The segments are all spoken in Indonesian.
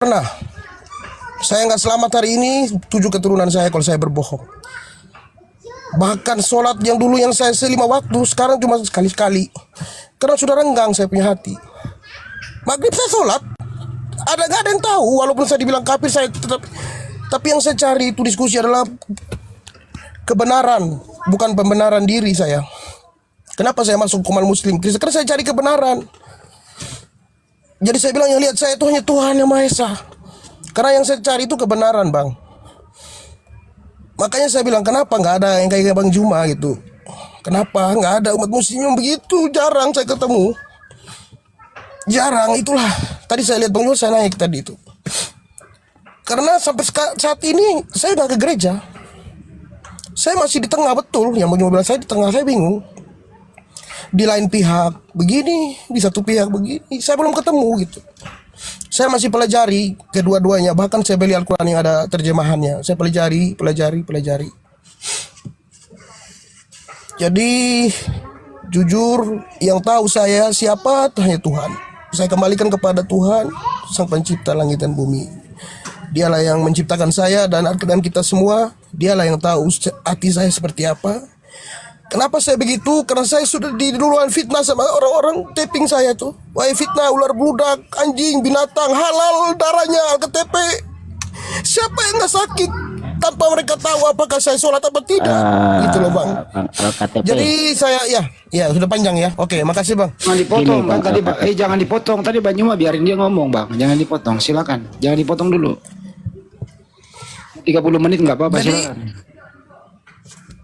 pernah. Saya nggak selamat hari ini, 7 keturunan saya kalau saya berbohong. Bahkan sholat yang dulu yang saya 5 waktu, sekarang cuma sekali-sekali. Karena sudah renggang saya punya hati. Maghrib saya sholat, nggak ada yang tahu. Walaupun saya dibilang kafir, saya tetap. Tapi yang saya cari itu diskusi adalah kebenaran, bukan pembenaran diri saya. Kenapa saya masuk Komal Muslim? Karena saya cari kebenaran. Jadi saya bilang yang lihat saya itu hanya Tuhan Yang Maha Esa. Karena yang saya cari itu kebenaran, Bang. Makanya saya bilang kenapa nggak ada yang kayak Bang Juma gitu. Kenapa nggak ada umat muslim yang begitu? Jarang saya ketemu. Jarang, itulah. Tadi saya lihat Bang Juma, saya naik tadi itu. Karena sampai saat ini saya nggak ke gereja. Saya masih di tengah betul. Yang Bang Juma bilang saya di tengah, saya bingung. Di lain pihak begini, di satu pihak begini. Saya belum ketemu gitu. Saya masih pelajari kedua-duanya. Bahkan saya beli Al-Quran yang ada terjemahannya. Saya pelajari. Jadi jujur, yang tahu saya siapa hanya Tuhan. Saya kembalikan kepada Tuhan, Sang Pencipta langit dan bumi. Dialah yang menciptakan saya dan kita semua. Dialah yang tahu hati saya seperti apa. Kenapa saya begitu? Karena saya sudah duluan fitnah sama orang-orang taping saya tuh. Wah, fitnah, ular bludak, anjing, binatang, halal darahnya, KTP. Siapa yang gak sakit tanpa mereka tahu apakah saya sholat apa tidak? Gitu loh, Bang. KTP. Jadi saya, ya sudah panjang ya. Oke, makasih, Bang. Jangan dipotong, Gini, Bang. Bang, Tadi jangan dipotong. Tadi Bang Juma biarin dia ngomong, Bang. Jangan dipotong, silakan. Jangan dipotong dulu. 30 menit nggak apa-apa, Jadi, silakan.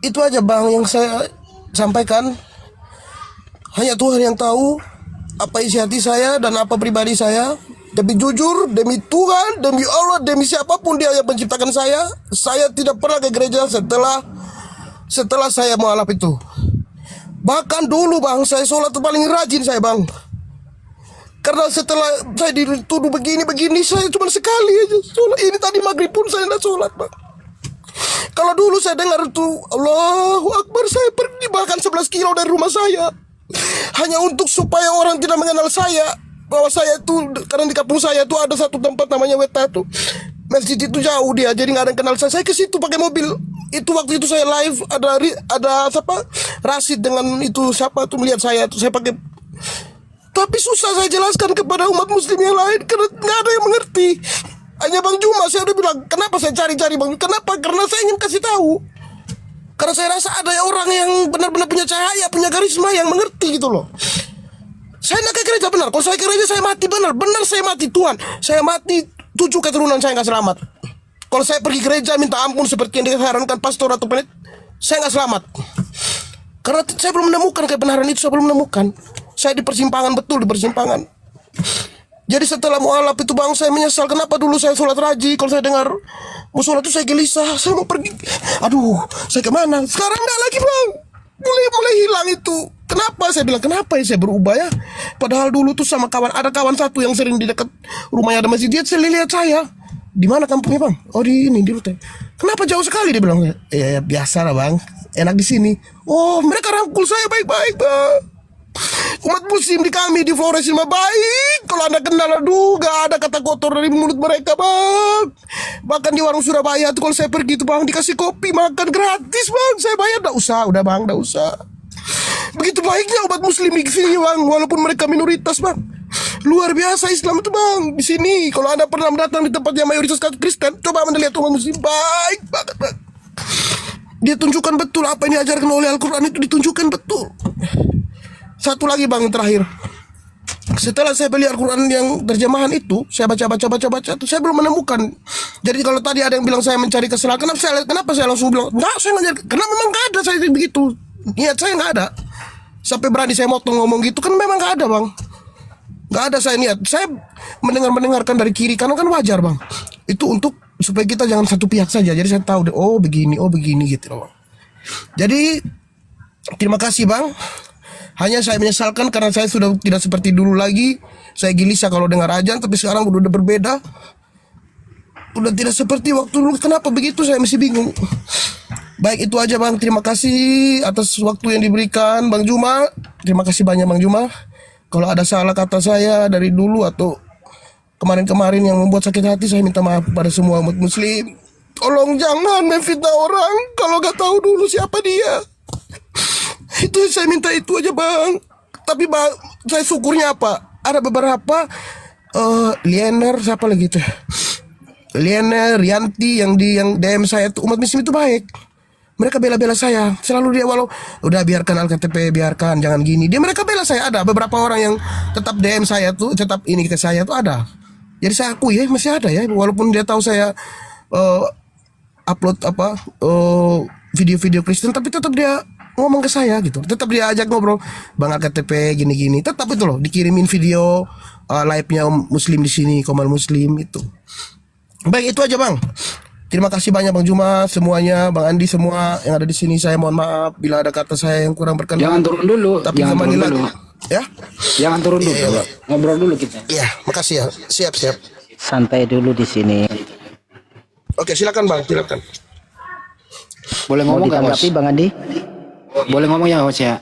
itu aja, Bang, yang saya sampaikan. Hanya Tuhan yang tahu apa isi hati saya dan apa pribadi saya. Tapi jujur, demi Tuhan, demi Allah, demi siapapun dia yang menciptakan saya tidak pernah ke gereja setelah saya mualaf itu. Bahkan dulu, Bang, saya sholat itu paling rajin saya, Bang. Karena setelah saya dituduh begini, saya cuma sekali aja sholat. Ini tadi maghrib pun saya tidak sholat, Bang. Kalau dulu saya dengar tuh Allahu Akbar, saya pergi bahkan 11 kilo dari rumah saya hanya untuk supaya orang tidak mengenal saya, bahwa saya itu, karena di kampung saya tuh ada satu tempat namanya Weta tuh, masjid itu jauh dia, jadi nggak ada yang kenal saya ke situ pakai mobil. Itu waktu itu saya live, ada siapa, Rasid dengan itu siapa tuh melihat saya tuh, saya pakai. Tapi susah saya jelaskan kepada umat muslim yang lain karena nggak ada yang mengerti. Hanya Bang Juma saya udah bilang, kenapa saya cari-cari Bang? Kenapa? Karena saya ingin kasih tahu. Karena saya rasa ada orang yang benar-benar punya cahaya, punya karisma yang mengerti gitu loh. Saya nak ke gereja benar. Kalau saya ke gereja saya mati benar saya mati Tuhan. Saya mati 7 keturunan saya nggak selamat. Kalau saya pergi gereja minta ampun seperti yang disarankan pastor atau pendeta, saya nggak selamat. Karena saya belum menemukan kebenaran itu, saya belum menemukan. Saya di persimpangan, betul di persimpangan. Jadi setelah mualaf itu, Bang, saya menyesal kenapa dulu saya sholat rajin. Kalau saya dengar mau sholat itu saya gelisah, saya mau pergi. Aduh, saya kemana? Sekarang enggak lagi, Bang. Mulai hilang itu. Kenapa? Saya bilang kenapa ya saya berubah ya? Padahal dulu tuh sama ada kawan satu yang sering di dekat rumahnya ada masjid. Dia lihat saya. Di mana kampungnya, Bang? Oh, di Rute. Kenapa jauh sekali? Dia bilang. Ya biasa lah, Bang. Enak di sini. Oh, mereka rangkul saya baik-baik, Bang. Umat muslim di kami di Flores ini baik. Kalau Anda kenal, aduh, gak ada kata kotor dari mulut mereka, Bang. Bahkan di warung Surabaya tuh kalau saya pergi tuh, Bang, dikasih kopi makan gratis, Bang. Saya bayar, gak usah, udah, Bang, gak usah. Begitu baiknya umat muslim di sini, Bang, walaupun mereka minoritas, Bang. Luar biasa Islam itu, Bang. Di sini kalau Anda pernah datang di tempat yang mayoritas Kristen, coba Anda lihat umat muslim baik banget, Bang. Dia tunjukkan betul apa yang diajarkan oleh Al-Quran itu, ditunjukkan betul. Satu lagi, Bang, terakhir. Setelah saya beli Al-Quran yang terjemahan itu, saya baca tuh saya belum menemukan. Jadi kalau tadi ada yang bilang saya mencari kesalahan, kenapa saya langsung bilang enggak, saya nggak nyari, karena memang nggak ada saya begitu. Niat saya nggak ada. Sampai berani saya motong ngomong gitu kan memang nggak ada, Bang. Nggak ada saya niat. Saya mendengarkan dari kiri kanan kan wajar, Bang. Itu untuk supaya kita jangan satu pihak saja. Jadi saya tahu deh, oh begini gitu loh, Bang. Jadi terima kasih, Bang. Hanya saya menyesalkan karena saya sudah tidak seperti dulu lagi. Saya gelisah kalau dengar azan, tapi sekarang udah berbeda. Udah tidak seperti waktu dulu. Kenapa begitu saya masih bingung. Baik, itu aja, Bang. Terima kasih atas waktu yang diberikan, Bang Juma. Terima kasih banyak, Bang Juma. Kalau ada salah kata saya dari dulu atau kemarin-kemarin yang membuat sakit hati, saya minta maaf kepada semua umat muslim. Tolong jangan memfitnah orang kalau gak tahu dulu siapa dia. Itu saya minta itu aja bang. Tapi bang, saya syukurnya apa? Ada beberapa Liener siapa lagi tuh? Liener, Rianti yang DM saya tuh umat muslim itu baik. Mereka bela-bela saya. Selalu dia walau udah biarkan Alkitab, biarkan jangan gini. Mereka bela saya. Ada beberapa orang yang tetap DM saya tuh, tetap ini ke saya tuh ada. Jadi saya akui ya masih ada ya, walaupun dia tahu saya upload video-video Kristen, tapi tetap dia ngomong ke saya gitu. Tetap dia ajak ngobrol, Bang AKTP gini-gini. Tetap itu loh, dikirimin video live-nya Muslim di sini, Komal Muslim itu. Baik, itu aja Bang. Terima kasih banyak Bang Juma, semuanya, Bang Andi, semua yang ada di sini. Saya mohon maaf bila ada kata saya yang kurang berkenan. Jangan turun dulu. Tapi kembali lagi. Ya? Jangan turun dulu. Iya, ngobrol dulu kita. Iya, makasih ya. Siap. Santai dulu di sini. Oke, silakan Bang, silakan. Boleh Mau ngomong nggak, Bos? ditanggapi Bang Andi? Boleh ngomong ya, Bos ya?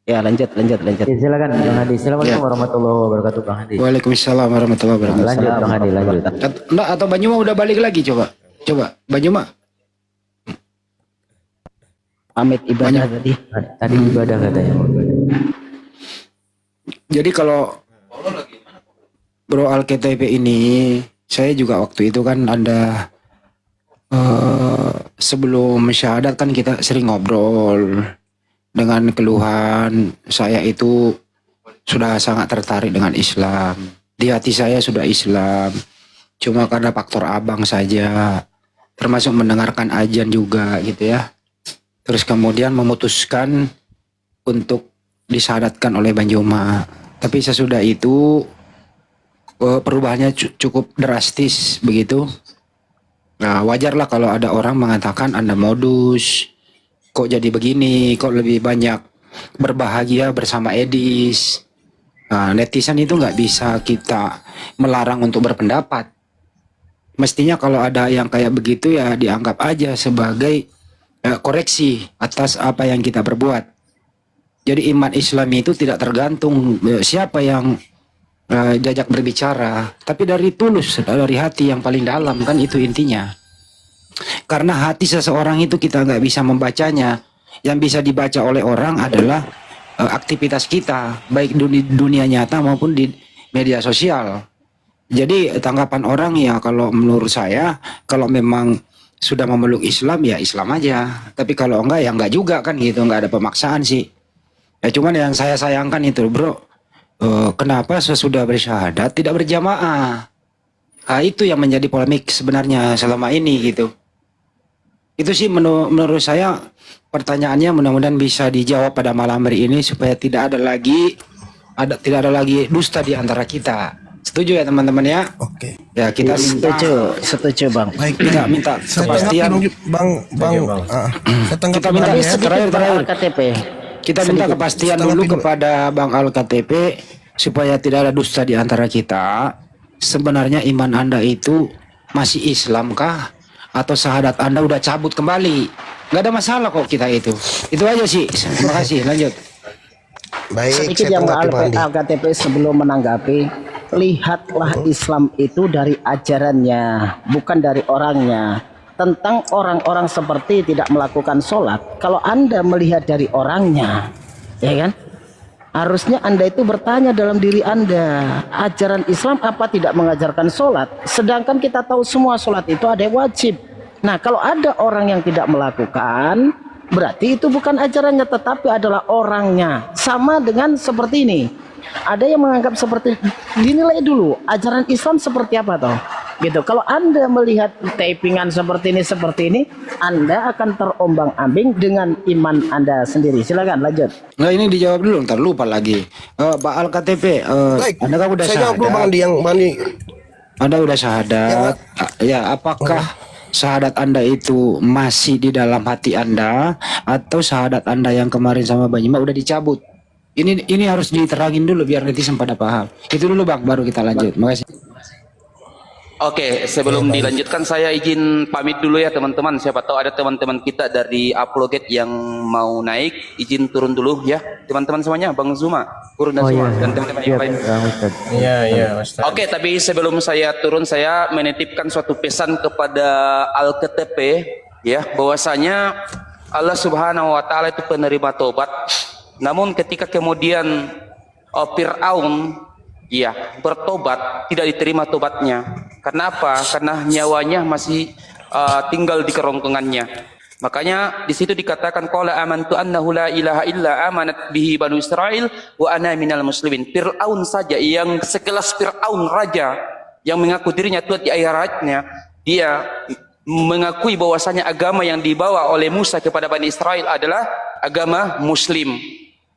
Ya, lanjut. Ya, silakan Bang Hadi. Assalamualaikum warahmatullahi wabarakatuh Bang Hadi. Waalaikumsalam warahmatullahi wabarakatuh. Lanjut Bang Hadi, lanjut. Enggak, atau Banyuma udah balik lagi, coba Banyuma. Pamit ibadah tadi. Tadi ibadah katanya. Jadi kalau Bro Alkitab ini, saya juga waktu itu kan ada sebelum syahadat kan kita sering ngobrol dengan keluhan saya itu sudah sangat tertarik dengan Islam. Di hati saya sudah Islam. Cuma karena faktor abang saja, termasuk mendengarkan ajan juga gitu ya. Terus kemudian memutuskan untuk disyahadatkan oleh Banjuma. Tapi sesudah itu perubahannya cukup drastis begitu. Nah, wajarlah kalau ada orang mengatakan Anda modus, kok jadi begini, kok lebih banyak berbahagia bersama Edis. Nah, netizen itu nggak bisa kita melarang untuk berpendapat. Mestinya kalau ada yang kayak begitu ya dianggap aja sebagai koreksi atas apa yang kita perbuat. Jadi iman Islam itu tidak tergantung siapa yang jajak berbicara, tapi dari tulus, dari hati yang paling dalam, kan itu intinya. Karena hati seseorang itu kita nggak bisa membacanya. Yang bisa dibaca oleh orang adalah aktivitas kita, baik dunia nyata maupun di media sosial. Jadi tanggapan orang ya kalau menurut saya, kalau memang sudah memeluk Islam ya Islam aja. Tapi kalau enggak ya enggak juga kan gitu, enggak ada pemaksaan sih. Ya cuman yang saya sayangkan itu bro, kenapa sesudah bersyahadat tidak berjamaah? Nah, itu yang menjadi polemik sebenarnya selama ini gitu. Itu sih menurut saya pertanyaannya, mudah-mudahan bisa dijawab pada malam hari ini supaya tidak ada lagi dusta di antara kita. Setuju ya teman-teman ya? Oke. Ya kita minta, Setuju Bang. Baik, kita minta saya kepastian. tanggapi Bang. Saya tanggapi Kita minta Bang, ya. terakhir. KTP. Kita minta kepastian dulu kepada Bang Alkitab supaya tidak ada dusta di antara kita. Sebenarnya iman Anda itu masih Islam kah? Atau syahadat Anda udah cabut kembali? Gak ada masalah kok kita itu. Itu aja sih. Terima kasih. Lanjut. Baik, Sedikit saya yang tanggapi Bang Andi. KTP sebelum menanggapi, lihatlah Islam itu dari ajarannya, bukan dari orangnya. Tentang orang-orang seperti tidak melakukan sholat, kalau Anda melihat dari orangnya, ya kan? Harusnya Anda itu bertanya dalam diri Anda, ajaran Islam apa tidak mengajarkan sholat? Sedangkan kita tahu semua sholat itu ada yang wajib. Nah, kalau ada orang yang tidak melakukan, berarti itu bukan ajarannya, tetapi adalah orangnya. Sama dengan seperti ini. Ada yang menganggap seperti, dinilai dulu ajaran Islam seperti apa toh? Gitu. Kalau Anda melihat tapingan seperti ini, Anda akan terombang-ambing dengan iman Anda sendiri. Silakan lanjut. Nah ini dijawab dulu, ntar lupa lagi. Pak Alkitab, Baik, Anda kan udah saya jawab dulu Bang syahadat. Andi, yang Bang Andi. Anda udah syahadat. Ya, apakah syahadat Anda itu masih di dalam hati Anda atau syahadat Anda yang kemarin sama Banyima udah dicabut? Ini harus diterangin dulu biar netizen pada paham. Itu dulu Bang, baru kita lanjut. Makasih. Oke, sebelum dilanjutkan saya izin pamit dulu ya teman-teman. Siapa tahu ada teman-teman kita dari Uploget yang mau naik, izin turun dulu ya teman-teman semuanya. Bang Zuma, Guru dan Oh Zuma iya. dan teman-teman Siap, yang lain. Bang Ustaz. Iya, Ustaz. Oke, tapi sebelum saya turun saya menitipkan suatu pesan kepada Al-KTP ya, bahwasanya Allah Subhanahu wa taala itu penerima tobat. Namun ketika kemudian Fir'aun ya bertobat, tidak diterima tobatnya. Kenapa? Karena nyawanya masih tinggal di kerongkongannya. Makanya di situ dikatakan qala amantu annahu la ilaha illa amanat bihi banu Israil wa ana minal muslimin. Fir'aun saja yang sekelas Fir'aun raja yang mengaku dirinya Tuhan di akhiratnya, dia mengakui bahwasanya agama yang dibawa oleh Musa kepada Bani Israel adalah agama Muslim.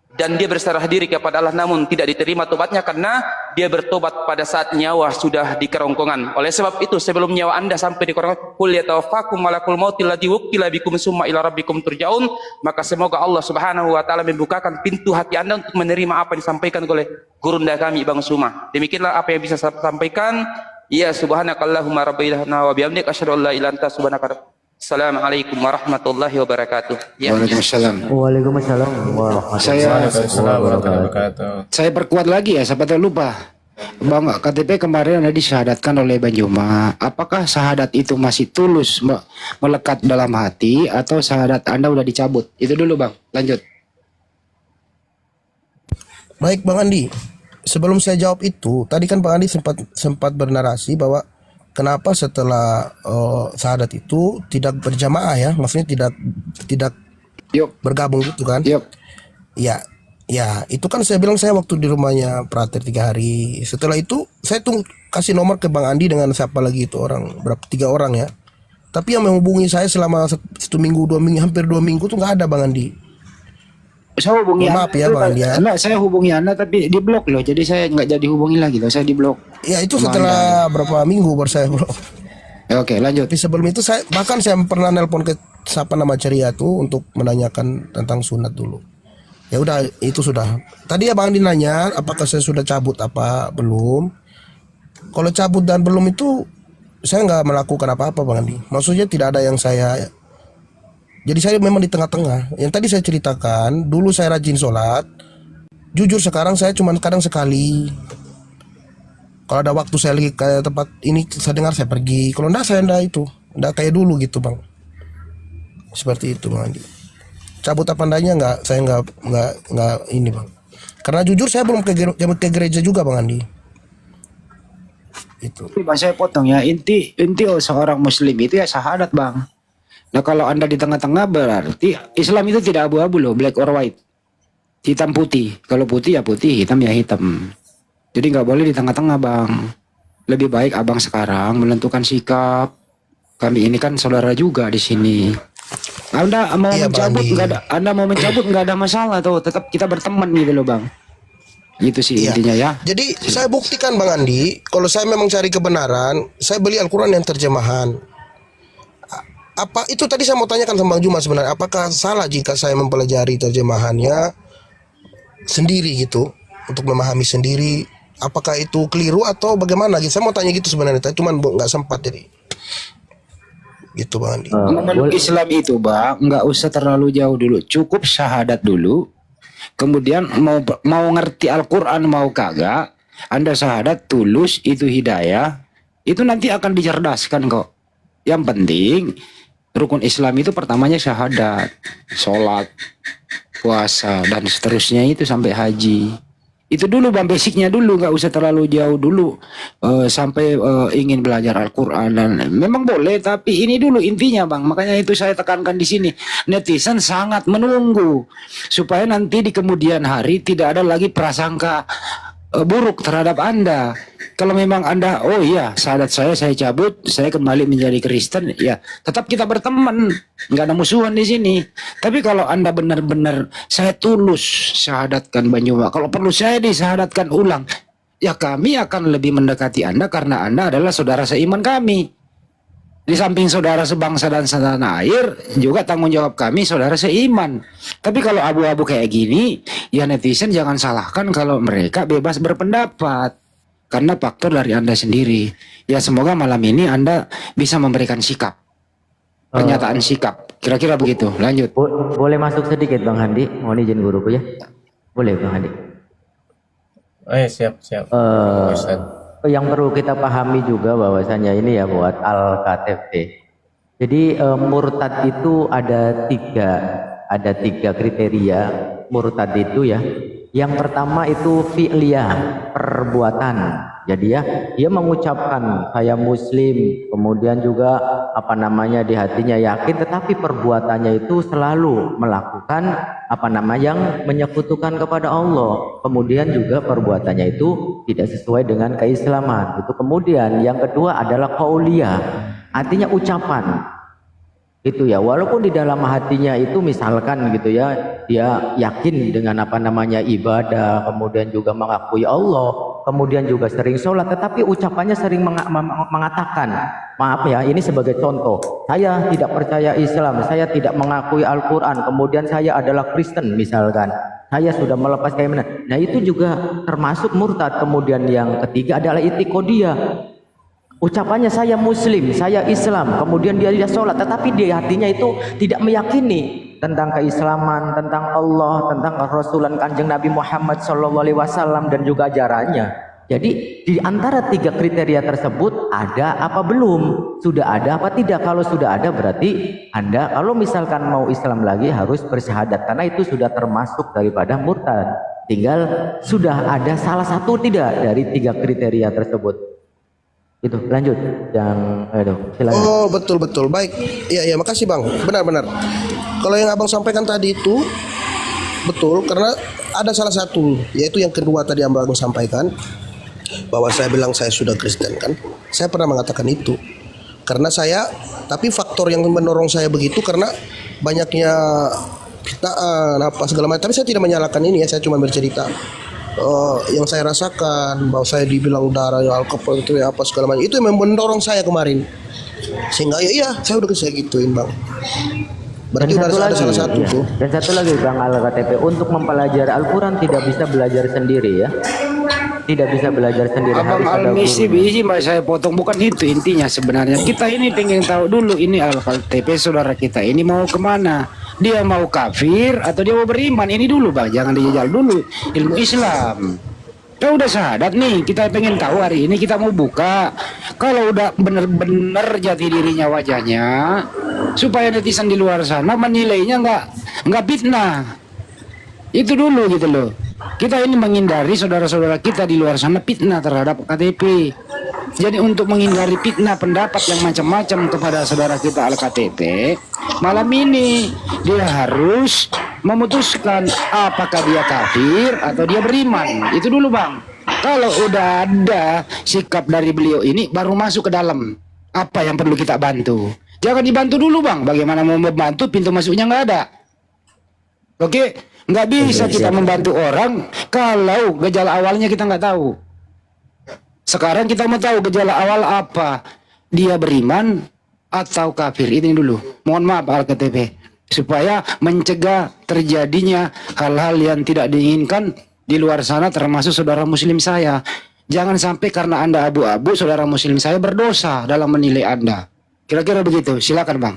Dan dia berserah diri kepada Allah, namun tidak diterima tobatnya karena dia bertobat pada saat nyawa sudah di kerongkongan. Oleh sebab itu, sebelum nyawa anda sampai di kerongkongan, qul yatawaffakum malakul mautil ladzi wukkila bikum summa ila rabbikum turja'un, maka semoga Allah Subhanahu wa taala membukakan pintu hati anda untuk menerima apa yang disampaikan oleh gurunda kami Bang Suma. Demikianlah apa yang bisa saya sampaikan. Ya subhanakallahumma rabbana wa bihamdik asyhadu an la ilaha illa anta subhanaka. Assalamualaikum warahmatullahi wabarakatuh. Ya. Waalaikumsalam. Waalaikumsalam warahmatullahi Wabarakatuh. Saya perkuat lagi ya, siapa tahu lupa. Bang, KTP kemarin ada disyahadatkan oleh Bang Juma. Apakah syahadat itu masih tulus melekat dalam hati atau syahadat Anda udah dicabut? Itu dulu Bang, lanjut. Baik Bang Andi, sebelum saya jawab itu, tadi kan Bang Andi sempat bernarasi bahwa kenapa setelah syahadat itu tidak berjamaah ya, maksudnya tidak Yuk, bergabung gitu kan? yuk. Ya, ya itu kan saya bilang saya waktu di rumahnya Prater 3 hari. Setelah itu saya tuh kasih nomor ke Bang Andi dengan siapa lagi itu orang, berapa 3 orang ya. Tapi yang menghubungi saya selama 1 minggu, 2 minggu, hampir 2 minggu tuh nggak ada Bang Andi. Saya hubungi Maaf Anda ya, tuh, Bang Andi ya. Enggak, saya hubungi Anda tapi di blok loh. Jadi saya nggak jadi hubungi lagi loh, saya di blok. Ya itu Sama setelah berapa minggu baru saya bro. Ya, oke, lanjut. Tapi sebelum itu saya pernah nelpon ke siapa nama Ceria tuh untuk menanyakan tentang sunat dulu. Ya udah itu sudah. Tadi ya Bang Andi nanya apakah saya sudah cabut apa belum. Kalau cabut dan belum itu saya nggak melakukan apa-apa Bang Andi. Maksudnya tidak ada yang saya. Jadi saya memang di tengah-tengah. Yang tadi saya ceritakan, dulu saya rajin sholat. Jujur sekarang saya cuma kadang sekali. Kalau ada waktu saya lagi ke tempat ini saya dengar saya pergi. Kalau enggak saya enggak itu. Enggak kayak dulu gitu Bang. Seperti itu Bang Andi. Cabut apa andanya enggak, saya enggak ini Bang. Karena jujur saya belum ke gereja juga Bang Andi. Itu. Bang, saya potong ya. Inti seorang muslim itu ya syahadat Bang. Nah kalau Anda di tengah-tengah berarti Islam itu tidak abu-abu loh, black or white, hitam putih. Kalau putih ya putih, hitam ya hitam. Jadi nggak boleh di tengah-tengah Bang. Lebih baik Abang sekarang menentukan sikap. Kami ini kan saudara juga di sini. Anda mau Iya, Bang mencabut Andi. nggak ada, Anda mau mencabut nggak ada masalah tuh. Tetap kita berteman gitu loh Bang. Gitu sih Iya. intinya ya. Jadi saya buktikan Bang Andi, kalau saya memang cari kebenaran, saya beli Al-Quran yang terjemahan. Apa itu tadi saya mau tanyakan sama Bang Juma sebenarnya, apakah salah jika saya mempelajari terjemahannya sendiri gitu untuk memahami sendiri? Apakah itu keliru atau bagaimana? Gitu. Saya mau tanya gitu sebenarnya, tapi cuman nggak sempat jadi. Gitu Bang Andi. Memeluk Islam itu Bang, nggak usah terlalu jauh dulu. Cukup syahadat dulu. Kemudian mau ngerti Al-Quran mau kagak, Anda syahadat tulus itu hidayah, itu nanti akan dicerdaskan kok. Yang penting rukun Islam itu pertamanya syahadat, sholat, puasa dan seterusnya itu sampai haji. Itu dulu Bang, basicnya dulu, nggak usah terlalu jauh dulu sampai ingin belajar Al-Quran dan memang boleh, tapi ini dulu intinya Bang. Makanya itu saya tekankan di sini. Netizen sangat menunggu supaya nanti di kemudian hari tidak ada lagi prasangka buruk terhadap Anda. Kalau memang Anda, oh iya, syahadat saya cabut, saya kembali menjadi Kristen, ya tetap kita berteman, nggak ada musuhan di sini. Tapi kalau Anda benar-benar saya tulus syahadatkan Banyuma, kalau perlu saya disyahadatkan ulang, ya kami akan lebih mendekati Anda karena Anda adalah saudara seiman kami. Di samping saudara sebangsa dan setanah air, juga tanggung jawab kami saudara seiman. Tapi kalau abu-abu kayak gini, ya netizen jangan salahkan kalau mereka bebas berpendapat. karena faktor dari Anda sendiri. Ya semoga malam ini Anda bisa memberikan sikap, pernyataan sikap. Kira-kira begitu. Lanjut. Boleh masuk sedikit Bang Handi? Mohon izin guruku ya. Boleh Bang Handi. Oh ya, siap. Ustaz. Yang perlu kita pahami juga bahwasanya ini ya buat Al-KTP. Jadi murtad itu ada tiga kriteria murtad itu ya. Yang pertama itu fi'liyah, perbuatan. Jadi ya, dia mengucapkan saya muslim, kemudian juga di hatinya yakin, tetapi perbuatannya itu selalu melakukan yang menyekutukan kepada Allah. Kemudian juga perbuatannya itu tidak sesuai dengan keislaman. Itu kemudian yang kedua adalah qauliyah, artinya ucapan. Itu ya, walaupun di dalam hatinya itu misalkan gitu ya, dia yakin dengan ibadah, kemudian juga mengakui Allah, kemudian juga sering sholat, tetapi ucapannya sering mengatakan, maaf ya, ini sebagai contoh, saya tidak percaya Islam, saya tidak mengakui Al-Quran, kemudian saya adalah Kristen misalkan, saya sudah melepas keimanan. Nah itu juga termasuk murtad. Kemudian yang ketiga adalah itiqodiyah, ucapannya saya muslim, saya Islam, kemudian dia sholat, tetapi di hatinya itu tidak meyakini tentang keislaman, tentang Allah, tentang Rasulan Kanjeng Nabi Muhammad SAW dan juga ajarannya. Jadi di antara tiga kriteria tersebut ada apa belum? Sudah ada apa tidak? Kalau sudah ada berarti Anda kalau misalkan mau Islam lagi harus bersyahadat, karena itu sudah termasuk daripada murtad. Tinggal sudah ada salah satu tidak dari tiga kriteria tersebut. Itu lanjut silakan. Oh betul. Baik. Iya makasih Bang. Benar. Kalau yang Abang sampaikan tadi itu betul, karena ada salah satu, yaitu yang kedua tadi yang Abang sampaikan, bahwa saya bilang saya sudah Kristen kan. Saya pernah mengatakan itu. Karena tapi faktor yang mendorong saya begitu karena banyaknya fitnaan apa segala macam. Tapi saya tidak menyalahkan ini ya, saya cuma bercerita. Yang saya rasakan, bahwa saya dibilang darah alkohol itu ya apa segala macam, itu yang mendorong saya kemarin, sehingga ya saya udah saya gituin Bang. Berarti udah ada salah satu tuh. Dan satu lagi Bang Al-KTP, untuk mempelajari Al-Quran tidak bisa belajar sendiri ya, tidak bisa belajar sendiri. Abang Al-Misi saya potong, bukan itu intinya sebenarnya. Kita ini pengen tahu dulu ini Al-KTP saudara kita ini mau kemana. Dia mau kafir atau dia mau beriman? Ini dulu Bang, jangan dijajal dulu ilmu Islam. Kita udah syahadat nih, kita pengen tahu hari ini, kita mau buka. Kalau udah bener-bener jati dirinya wajahnya, supaya netizen di luar sana menilainya nggak fitnah. Itu dulu gitu loh. Kita ini menghindari saudara-saudara kita di luar sana fitnah terhadap KTP. Jadi untuk menghindari fitnah pendapat yang macam-macam kepada saudara kita Al-KTP, malam ini dia harus memutuskan apakah dia kafir atau dia beriman. Itu dulu Bang. Kalau udah ada sikap dari beliau ini, baru masuk ke dalam apa yang perlu kita bantu. Jangan dibantu dulu Bang. Bagaimana mau membantu, pintu masuknya nggak ada. Oke, nggak bisa kita membantu orang kalau gejala awalnya kita nggak tahu. Sekarang kita mau tahu gejala awal apa, dia beriman atau kafir. Ini dulu. Mohon maaf Al-KTP, supaya mencegah terjadinya hal-hal yang tidak diinginkan di luar sana, termasuk saudara muslim saya. Jangan sampai karena Anda abu-abu, saudara muslim saya berdosa dalam menilai Anda. Kira-kira begitu. Silakan Bang.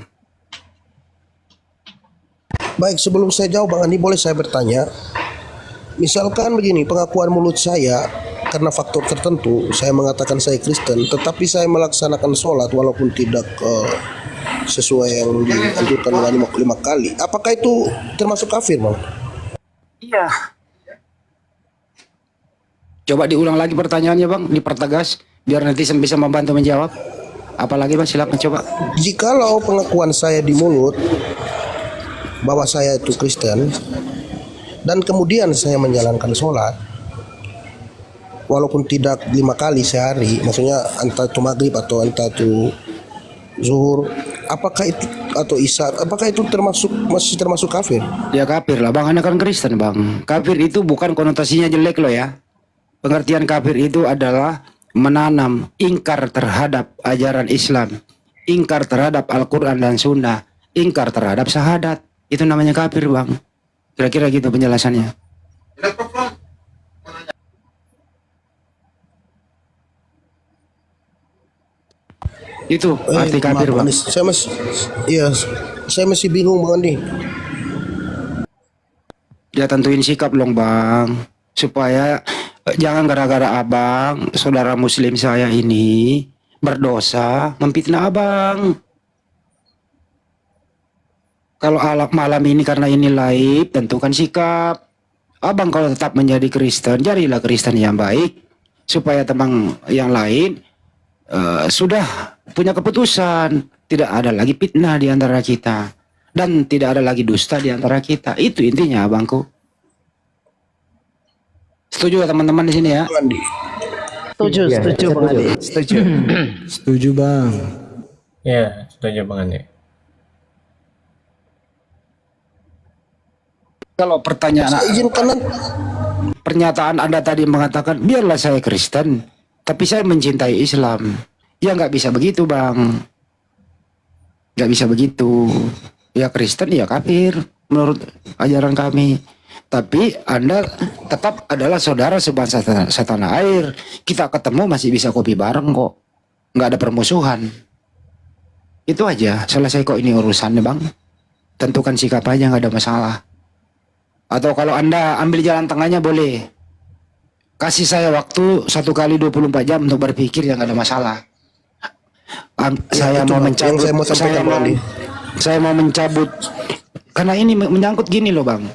Baik, sebelum saya jawab Bang Andi, boleh saya bertanya? Misalkan begini, pengakuan mulut saya karena faktor tertentu, saya mengatakan saya Kristen, tetapi saya melaksanakan sholat walaupun tidak sesuai yang dianjurkan dengan 5 kali. Apakah itu termasuk kafir, Bang? Iya. Coba diulang lagi pertanyaannya Bang, dipertegas biar netizen bisa membantu menjawab. Apalagi Bang, silakan coba. Jikalau pengakuan saya di mulut bahwa saya itu Kristen, dan kemudian saya menjalankan sholat walaupun tidak 5 kali sehari, maksudnya entah itu maghrib atau entah itu zuhur, apakah itu atau isya, apakah itu masih termasuk kafir? Ya kafir lah Bang, Anda kan Kristen Bang. Kafir itu bukan konotasinya jelek loh ya. Pengertian kafir itu adalah menanam ingkar terhadap ajaran Islam, ingkar terhadap Al-Quran dan Sunnah, ingkar terhadap syahadat. Itu namanya kafir Bang. Kira-kira gitu penjelasannya. Itu arti kafir, maaf, Bang. Andi. Iya, saya masih bingung Bang Andi. Ya tentuin sikap dong, Bang. Supaya jangan gara-gara Abang, saudara muslim saya ini berdosa memfitnah Abang. Kalau malam ini karena ini live, tentukan sikap. Abang kalau tetap menjadi Kristen, jadilah Kristen yang baik. Supaya teman yang lain sudah punya keputusan. Tidak ada lagi fitnah di antara kita. Dan tidak ada lagi dusta di antara kita. Itu intinya, Abangku. Setuju ya teman-teman di sini ya? Bang Andi. Setuju, Iya, setuju Bang Andi. Setuju. Setuju bang. Ya, setuju Bang Andi. Kalau Saya izinkan pernyataan Anda tadi mengatakan biarlah saya Kristen, tapi saya mencintai Islam. Ya nggak bisa begitu, Bang. Nggak bisa begitu. Ya Kristen ya kafir menurut ajaran kami. Tapi Anda tetap adalah saudara sebangsa setanah air. Kita ketemu masih bisa kopi bareng kok. Nggak ada permusuhan. Itu aja. Selesai kok ini urusannya, Bang. Tentukan sikap aja, nggak ada masalah. Atau kalau Anda ambil jalan tengahnya boleh. Kasih saya waktu 1 kali 24 jam untuk berpikir, yang nggak ada masalah. Saya itu, mau Bang, mencabut. yang saya mau sampaikan, Bang Andi. Saya mau mencabut. Karena ini menyangkut gini loh, Bang.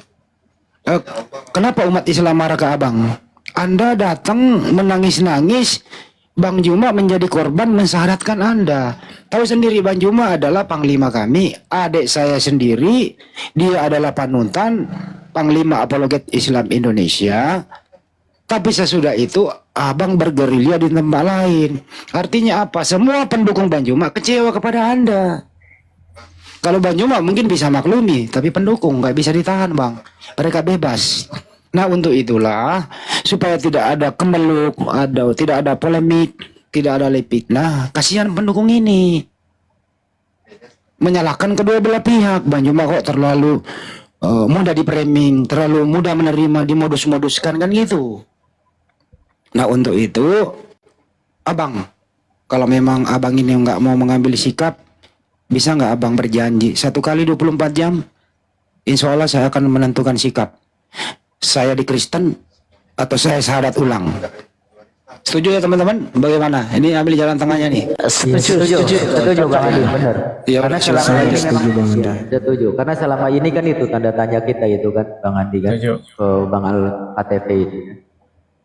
Kenapa umat Islam marah ke Abang? Anda datang menangis-nangis, Bang Juma menjadi korban mensyaratkan Anda. Tahu sendiri Bang Juma adalah panglima kami, adik saya sendiri, dia adalah panutan Panglima Apologet Islam Indonesia. Tapi sesudah itu Abang bergerilya di tempat lain. Artinya apa? Semua pendukung Bang Juma kecewa kepada Anda. Kalau Bang Juma mungkin bisa maklumi, tapi pendukung nggak bisa ditahan, Bang. Mereka bebas. Nah untuk itulah supaya tidak ada kemeluk, tidak ada polemik, tidak ada fitnah. Kasihan pendukung ini menyalahkan kedua belah pihak. Bang Juma kok terlalu mudah dipriming, terlalu mudah menerima, dimodus-moduskan kan gitu. Nah untuk itu, Abang, kalau memang Abang ini nggak mau mengambil sikap, bisa nggak Abang berjanji 1 kali 24 jam? Insya Allah saya akan menentukan sikap. Saya di Kristen atau saya syahadat ulang. Setuju ya teman-teman? Bagaimana? Ini ambil jalan tengahnya nih. Setuju Bang Andi, benar. Ya, Karena selama ini setuju, Bang Andi. setuju. Karena selama ini kan itu tanda tanya kita itu kan Bang Andi kan. Setuju. Ke Bang Al KTP itu.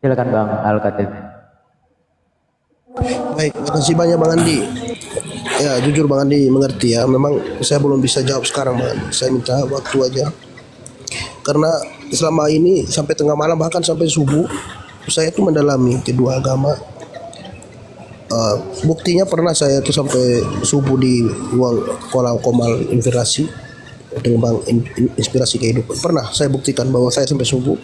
Silakan Bang Al KTP. Baik, makasih banyak Bang Andi. Ya, jujur Bang Andi mengerti ya. Memang saya belum bisa jawab sekarang Bang Andi. Saya minta waktu aja. Karena selama ini sampai tengah malam bahkan sampai subuh saya tuh mendalami kedua agama. Buktinya pernah saya tuh sampai subuh di ruang komal inspirasi dengan Bang Inspirasi Kehidupan. Pernah saya buktikan bahwa saya sampai subuh.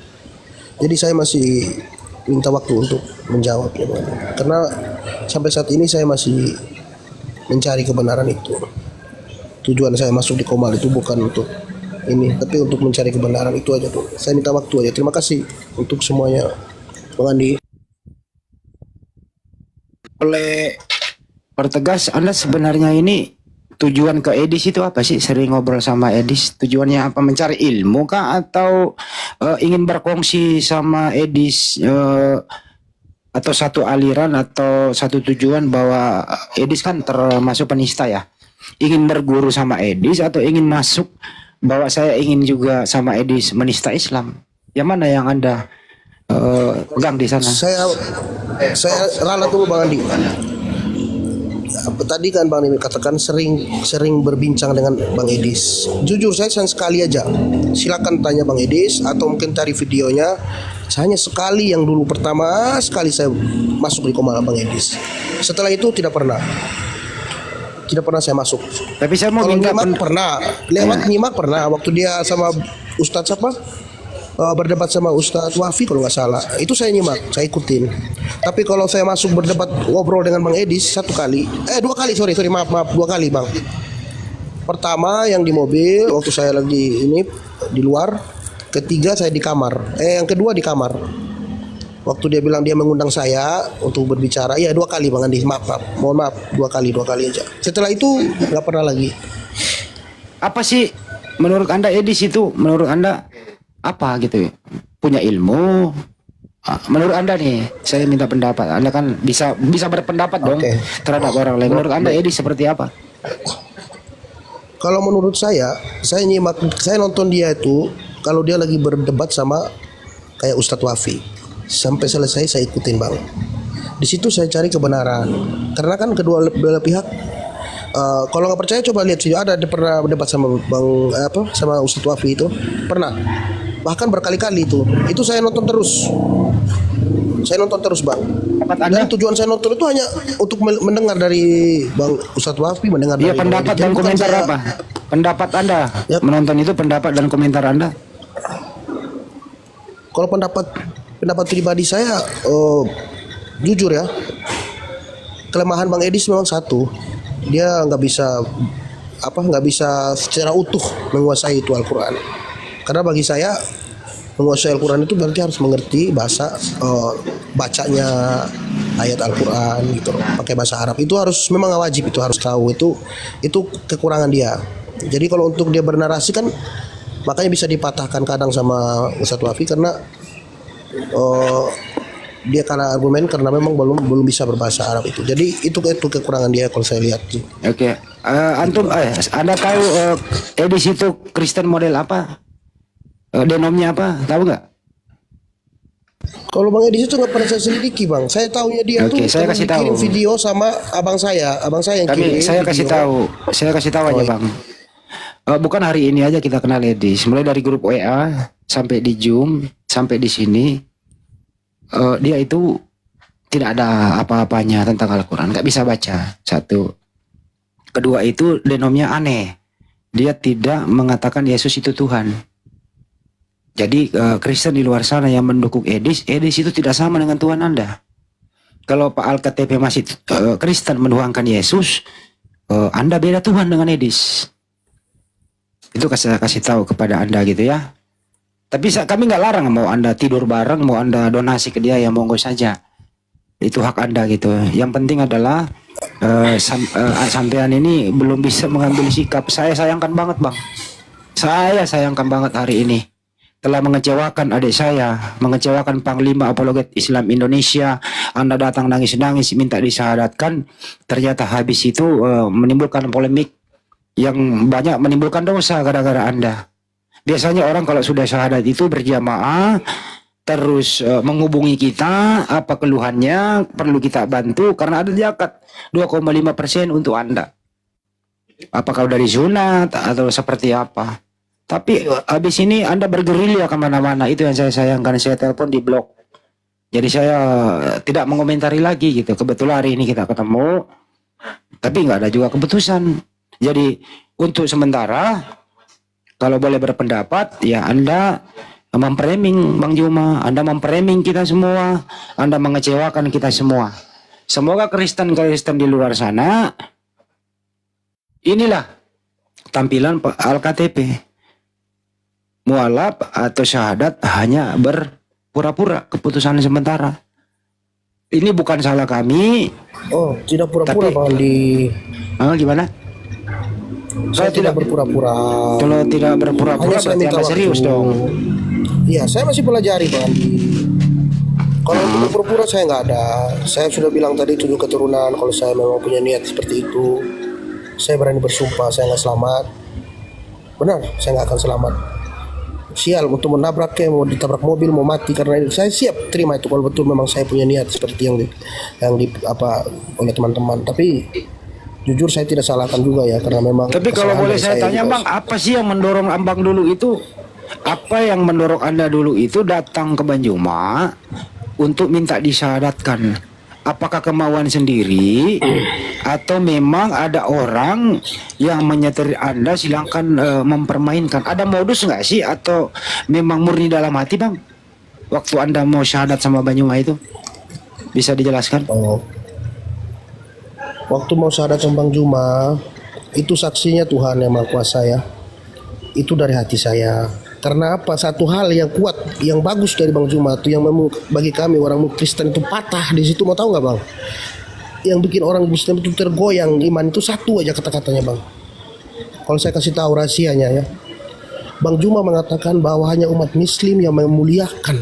Jadi saya masih minta waktu untuk menjawab ya Bang. Karena sampai saat ini saya masih mencari kebenaran itu. Tujuan saya masuk di Komal itu bukan untuk ini, tapi untuk mencari kebenaran itu aja tuh. Saya minta waktu aja. Terima kasih untuk semuanya, Bang Andi. Boleh pertegas Anda sebenarnya ini tujuan ke Edis itu apa sih? Sering ngobrol sama Edis, tujuannya apa? Mencari ilmu kah atau ingin berkongsi sama Edis atau satu aliran atau satu tujuan bahwa Edis kan termasuk penista ya? Ingin berguru sama Edis atau ingin masuk bahwa saya ingin juga sama Edis menista Islam? Yang mana yang Anda pegang di sana? Saya ralat dulu Bang Andi. Tadi kan Bang Andi katakan sering berbincang dengan Bang Edis. Jujur saya sekali aja. Silakan tanya Bang Edis atau mungkin cari videonya. Hanya sekali yang dulu pertama sekali saya masuk di Komal Bang Edis. Setelah itu tidak pernah saya masuk. Tapi saya mau Kalau minta nyimak pernah, lewat nyimak pernah. Waktu dia sama Ustadz siapa? Berdebat sama Ustadz Wafi kalau nggak salah. Itu saya nyimak, saya ikutin. Tapi kalau saya masuk berdebat ngobrol dengan Bang Edis 2 kali, maaf 2 kali Bang. Pertama yang di mobil waktu saya lagi ini di luar. Ketiga saya di kamar. Yang kedua di kamar. Waktu dia bilang dia mengundang saya untuk berbicara, iya 2 kali Bang Andi, maaf, mohon maaf, 2 kali aja. Setelah itu nggak pernah lagi. Apa sih menurut Anda Edis itu? Menurut Anda apa gitu? Punya ilmu? Menurut Anda nih, saya minta pendapat. Anda kan bisa berpendapat dong Oke. terhadap orang lain. Menurut Anda Edis seperti apa? Kalau menurut saya nyimak, saya nonton dia itu kalau dia lagi berdebat sama kayak Ustadz Wafi, sampai selesai saya ikutin Bang. Di situ saya cari kebenaran, karena kan kedua belah pihak. Kalau nggak percaya coba lihat video, ada pernah berdebat sama sama Ustadz Wafi itu pernah, bahkan berkali-kali itu saya nonton terus. Bang. Dan tujuan saya nonton itu hanya untuk mendengar dari Bang Ustadz Wafi, mendengar Iya, dari pendapat Jadi dan bukan komentar saya- apa? Pendapat Anda Yap. menonton itu, pendapat dan komentar Anda. Kalau pendapat pribadi saya, jujur ya, kelemahan Bang Edis memang satu, dia nggak bisa secara utuh menguasai itu Al-Quran. Karena bagi saya menguasai Al-Quran itu berarti harus mengerti bahasa bacanya ayat Al-Quran gitu loh, pakai bahasa Arab itu harus, memang wajib, itu harus tahu, itu kekurangan dia. Jadi kalau untuk dia bernarasi kan, makanya bisa dipatahkan kadang sama Ustadz Wafi karena dia kalah argumen karena memang belum bisa berbahasa Arab itu. Jadi itu kekurangan dia kalau saya lihat. Oke. Antum Anda tahu Edis itu Kristen model apa? Denomnya apa? Tahu nggak? Kalau Bang Edis itu nggak pernah saya selidiki Bang. Saya tahunya dia Oke, tuh saya karena kasih dikirim tahu. video sama abang saya yang kirim. Saya kasih video. tahu. Saya kasih tahu aja, Bang. Bukan hari ini aja kita kenal Edis. Mulai dari grup WA sampai di Zoom sampai di sini, dia itu tidak ada apa-apanya tentang Al-Quran. Nggak bisa baca. Satu. Kedua itu denomnya aneh. Dia tidak mengatakan Yesus itu Tuhan. Jadi Kristen di luar sana yang mendukung Edis itu tidak sama dengan Tuhan Anda. Kalau Pak Al-KTP masih Kristen menuhankan Yesus, Anda beda Tuhan dengan Edis. Itu kasih tahu kepada Anda gitu ya. Tapi kami nggak larang, mau Anda tidur bareng, mau Anda donasi ke dia, ya monggo saja. Itu hak Anda gitu. Yang penting adalah sampean ini belum bisa mengambil sikap. Saya sayangkan banget Bang. Saya sayangkan banget hari ini. Telah mengecewakan adik saya, mengecewakan Panglima Apologet Islam Indonesia. Anda datang nangis-nangis minta disyahadatkan, ternyata habis itu menimbulkan polemik yang banyak, menimbulkan dosa gara-gara Anda. Biasanya orang kalau sudah syahadat itu berjamaah, terus menghubungi kita, apa keluhannya, perlu kita bantu, karena ada zakat 2,5% untuk Anda. Apakah dari sunat atau seperti apa? Tapi habis ini Anda bergerilya kemana-mana. Itu yang saya sayangkan. Saya telepon di blog. Jadi saya tidak mengomentari lagi gitu. Kebetulan hari ini kita ketemu, tapi nggak ada juga keputusan. Jadi untuk sementara, kalau boleh berpendapat, ya Anda memframing Bang Juma, Anda memframing kita semua, Anda mengecewakan kita semua. Semoga Kristen-Kristen di luar sana, inilah tampilan Al-KTP. Mualaf atau syahadat hanya berpura-pura, keputusan sementara. Ini bukan salah kami. Oh, tidak pura-pura Tapi- Bang Andi. Gimana? Saya tidak berpura-pura. Kalau tidak berpura-pura Hanya saya berarti minta Anda waktu. serius dong. Iya, saya masih pelajari Bang Andi. Kalau untuk berpura-pura saya nggak ada. Saya sudah bilang tadi 7 keturunan. Kalau saya memang punya niat seperti itu, saya berani bersumpah saya nggak selamat. Benar, saya nggak akan selamat. Sial untuk menabrak, mau ditabrak mobil, mau mati karena ini. Saya siap terima itu kalau betul memang saya punya niat seperti yang oleh teman-teman. Tapi jujur saya tidak salahkan juga ya, karena memang. Tapi kalau kesalahan boleh dari saya tanya juga. Bang, apa sih yang mendorong Abang dulu itu? Apa yang mendorong Anda dulu itu datang ke Banjuma untuk minta disyahadatkan? Apakah kemauan sendiri atau memang ada orang yang menyetir Anda silahkan mempermainkan? Ada modus nggak sih atau memang murni dalam hati Bang? Waktu Anda mau syahadat sama Banjuma itu bisa dijelaskan? Oh. Waktu mau syahadat sama Bang Juma, itu saksinya Tuhan yang Maha Kuasa ya. Itu dari hati saya. Karena apa? Satu hal yang kuat, yang bagus dari Bang Juma itu yang bagi kami orang Kristen itu patah di situ, mau tahu nggak Bang? Yang bikin orang Muslim itu tergoyang iman itu satu aja kata-katanya Bang. Kalau saya kasih tahu rahasianya ya, Bang Juma mengatakan bahwa hanya umat Muslim yang memuliakan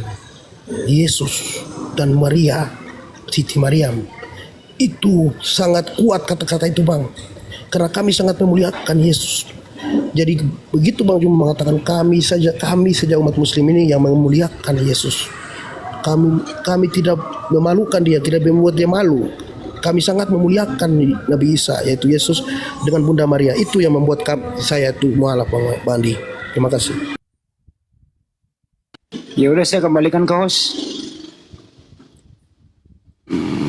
Yesus dan Maria, Siti Maryam. Itu sangat kuat kata-kata itu Bang. Karena kami sangat memuliakan Yesus. Jadi begitu Bang Juma mengatakan kami saja umat Muslim ini yang memuliakan Yesus. Kami tidak memalukan dia, tidak membuat dia malu. Kami sangat memuliakan Nabi Isa yaitu Yesus dengan Bunda Maria. Itu yang membuat saya tuh mualaf Bang Andi. Terima kasih. Ya udah, saya kembalikan ke host.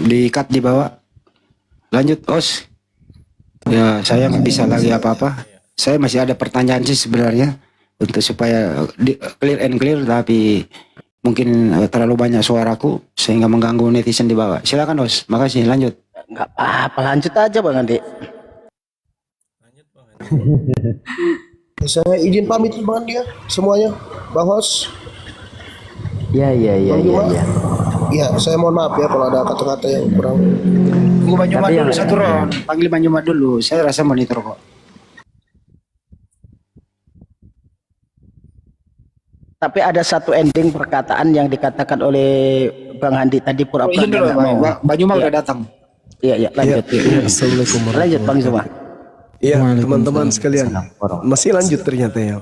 Di-cut di bawah. Lanjut host. Ya, saya nggak bisa lagi apa-apa. Saya masih ada pertanyaan sih sebenarnya untuk supaya clear and clear, tapi mungkin terlalu banyak suaraku sehingga mengganggu netizen di bawah. Silakan host. Makasih. Lanjut. Nggak apa-apa, lanjut aja Bang Andi. Saya izin pamit Bang Andi ya semuanya. Bang Host. Ya. Ya, saya mohon maaf ya kalau ada kata-kata yang kurang. Tunggu Bang Jumat Tapi dulu satu round. Panggil Bang Jumat dulu. Saya rasa monitor kok. Tapi ada satu ending perkataan yang dikatakan oleh Bang Handi tadi pura-pura Izin dulu, nggak mau. Bang Jumat udah datang. Iya, lanjut. Assalamualaikum Lanjut Bang Zuma. Iya, teman-teman sekalian. Masih lanjut ternyata ya.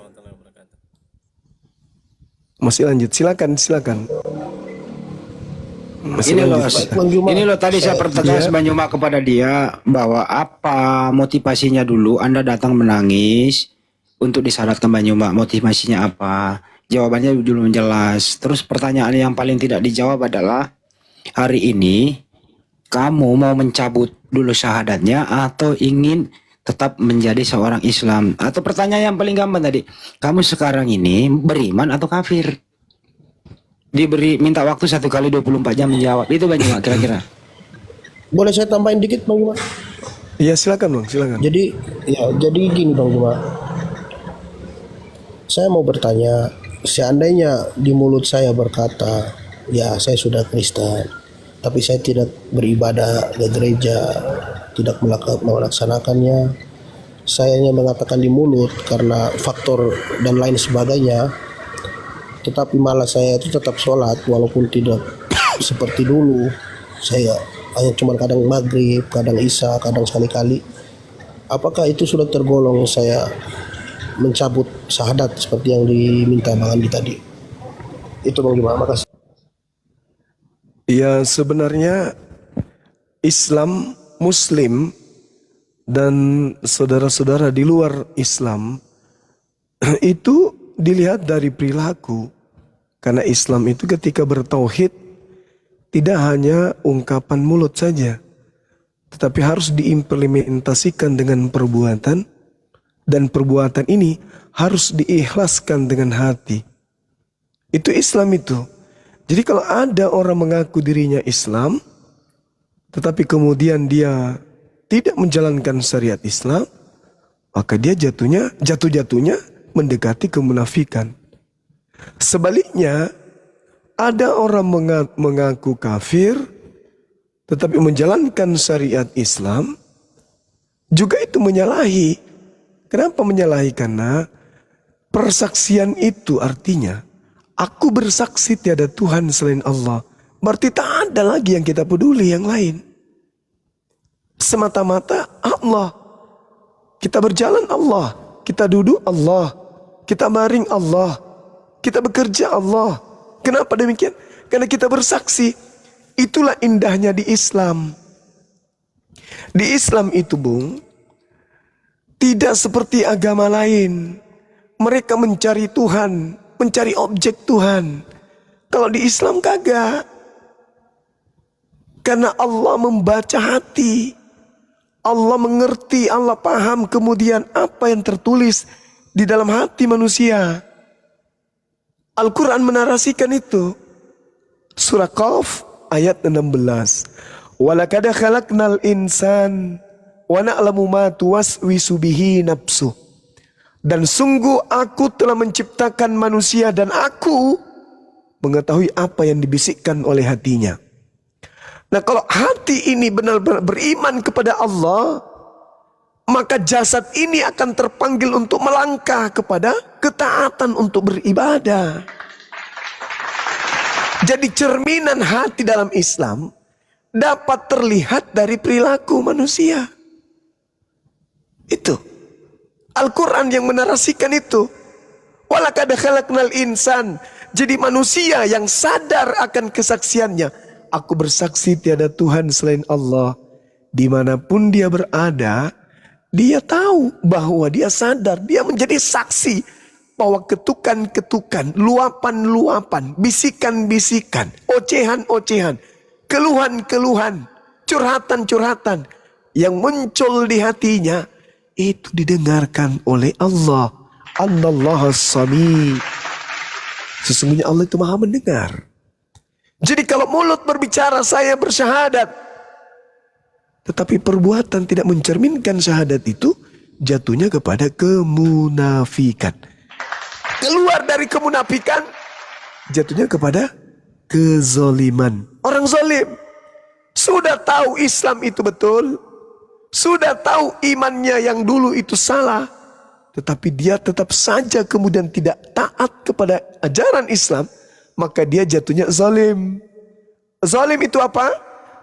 Masih lanjut. Silakan. Masih Ini loh, lanjut. ini loh tadi saya pertegas Bang Jumat kepada dia bahwa apa motivasinya dulu Anda datang menangis untuk disyaratkan Bang Jumat, motivasinya apa? Jawabannya belum jelas. Terus pertanyaan yang paling tidak dijawab adalah hari ini kamu mau mencabut dulu syahadatnya atau ingin tetap menjadi seorang Islam? Atau pertanyaan yang paling gampang tadi, kamu sekarang ini beriman atau kafir? Diberi minta waktu 1 kali 24 jam menjawab. Itu Bang Jumat kira-kira. Boleh saya tambahin dikit Bang Juma? Iya, silakan Bang, silakan. Jadi gini Bang Juma. Saya mau bertanya, seandainya di mulut saya berkata, ya saya sudah Kristen, tapi saya tidak beribadah ke gereja, tidak melaksanakannya. Saya hanya mengatakan di mulut karena faktor dan lain sebagainya. Tetapi malah saya itu tetap sholat walaupun tidak seperti dulu. Saya hanya cuma kadang maghrib, kadang isya, kadang sekali-kali. Apakah itu sudah tergolong saya mencabut syahadat seperti yang diminta Bang Andi tadi? Itu Bang Juma, makasih. Ya, sebenarnya Islam, Muslim, dan saudara-saudara di luar Islam itu dilihat dari perilaku. Karena Islam itu ketika bertauhid tidak hanya ungkapan mulut saja, tetapi harus diimplementasikan dengan perbuatan, dan perbuatan ini harus diikhlaskan dengan hati. Itu Islam itu. Jadi kalau ada orang mengaku dirinya Islam, tetapi kemudian dia tidak menjalankan syariat Islam, maka dia jatuh-jatuhnya mendekati kemunafikan. Sebaliknya, ada orang mengaku kafir, tetapi menjalankan syariat Islam, juga itu menyalahi. Kenapa menyalahi? Karena persaksian itu artinya aku bersaksi tiada Tuhan selain Allah. Berarti tak ada lagi yang kita peduli yang lain. Semata-mata Allah. Kita berjalan Allah. Kita duduk Allah. Kita baring Allah. Kita bekerja Allah. Kenapa demikian? Karena kita bersaksi. Itulah indahnya di Islam. Di Islam itu Bung, tidak seperti agama lain. Mereka mencari Tuhan, mencari objek Tuhan. Kalau di Islam kagak. Karena Allah membaca hati. Allah mengerti, Allah paham kemudian apa yang tertulis di dalam hati manusia. Al-Quran menarasikan itu. Surah Qaf ayat 16. Walaqad khalaqnal insan wa na'lamu ma tuwaswisu bihi nafsuh. Dan sungguh aku telah menciptakan manusia dan aku mengetahui apa yang dibisikkan oleh hatinya. Nah, kalau hati ini benar-benar beriman kepada Allah, maka jasad ini akan terpanggil untuk melangkah kepada ketaatan untuk beribadah. Jadi cerminan hati dalam Islam dapat terlihat dari perilaku manusia. Itu Al-Quran yang menarasikan itu. Walaqad khalaqnal insan. Jadi manusia yang sadar akan kesaksiannya. Aku bersaksi tiada Tuhan selain Allah. Dimanapun dia berada, dia tahu bahwa dia sadar. Dia menjadi saksi bahwa ketukan-ketukan, luapan-luapan, bisikan-bisikan, ocehan-ocehan, keluhan-keluhan, curhatan-curhatan yang muncul di hatinya, itu didengarkan oleh Allah. Anallaha sami. Sesungguhnya Allah itu maha mendengar. Jadi kalau mulut berbicara saya bersyahadat, tetapi perbuatan tidak mencerminkan syahadat itu, jatuhnya kepada kemunafikan. Keluar dari kemunafikan, jatuhnya kepada kezoliman. Orang zolim sudah tahu Islam itu betul, sudah tahu imannya yang dulu itu salah, tetapi dia tetap saja kemudian tidak taat kepada ajaran Islam, maka dia jatuhnya zalim. Zalim itu apa?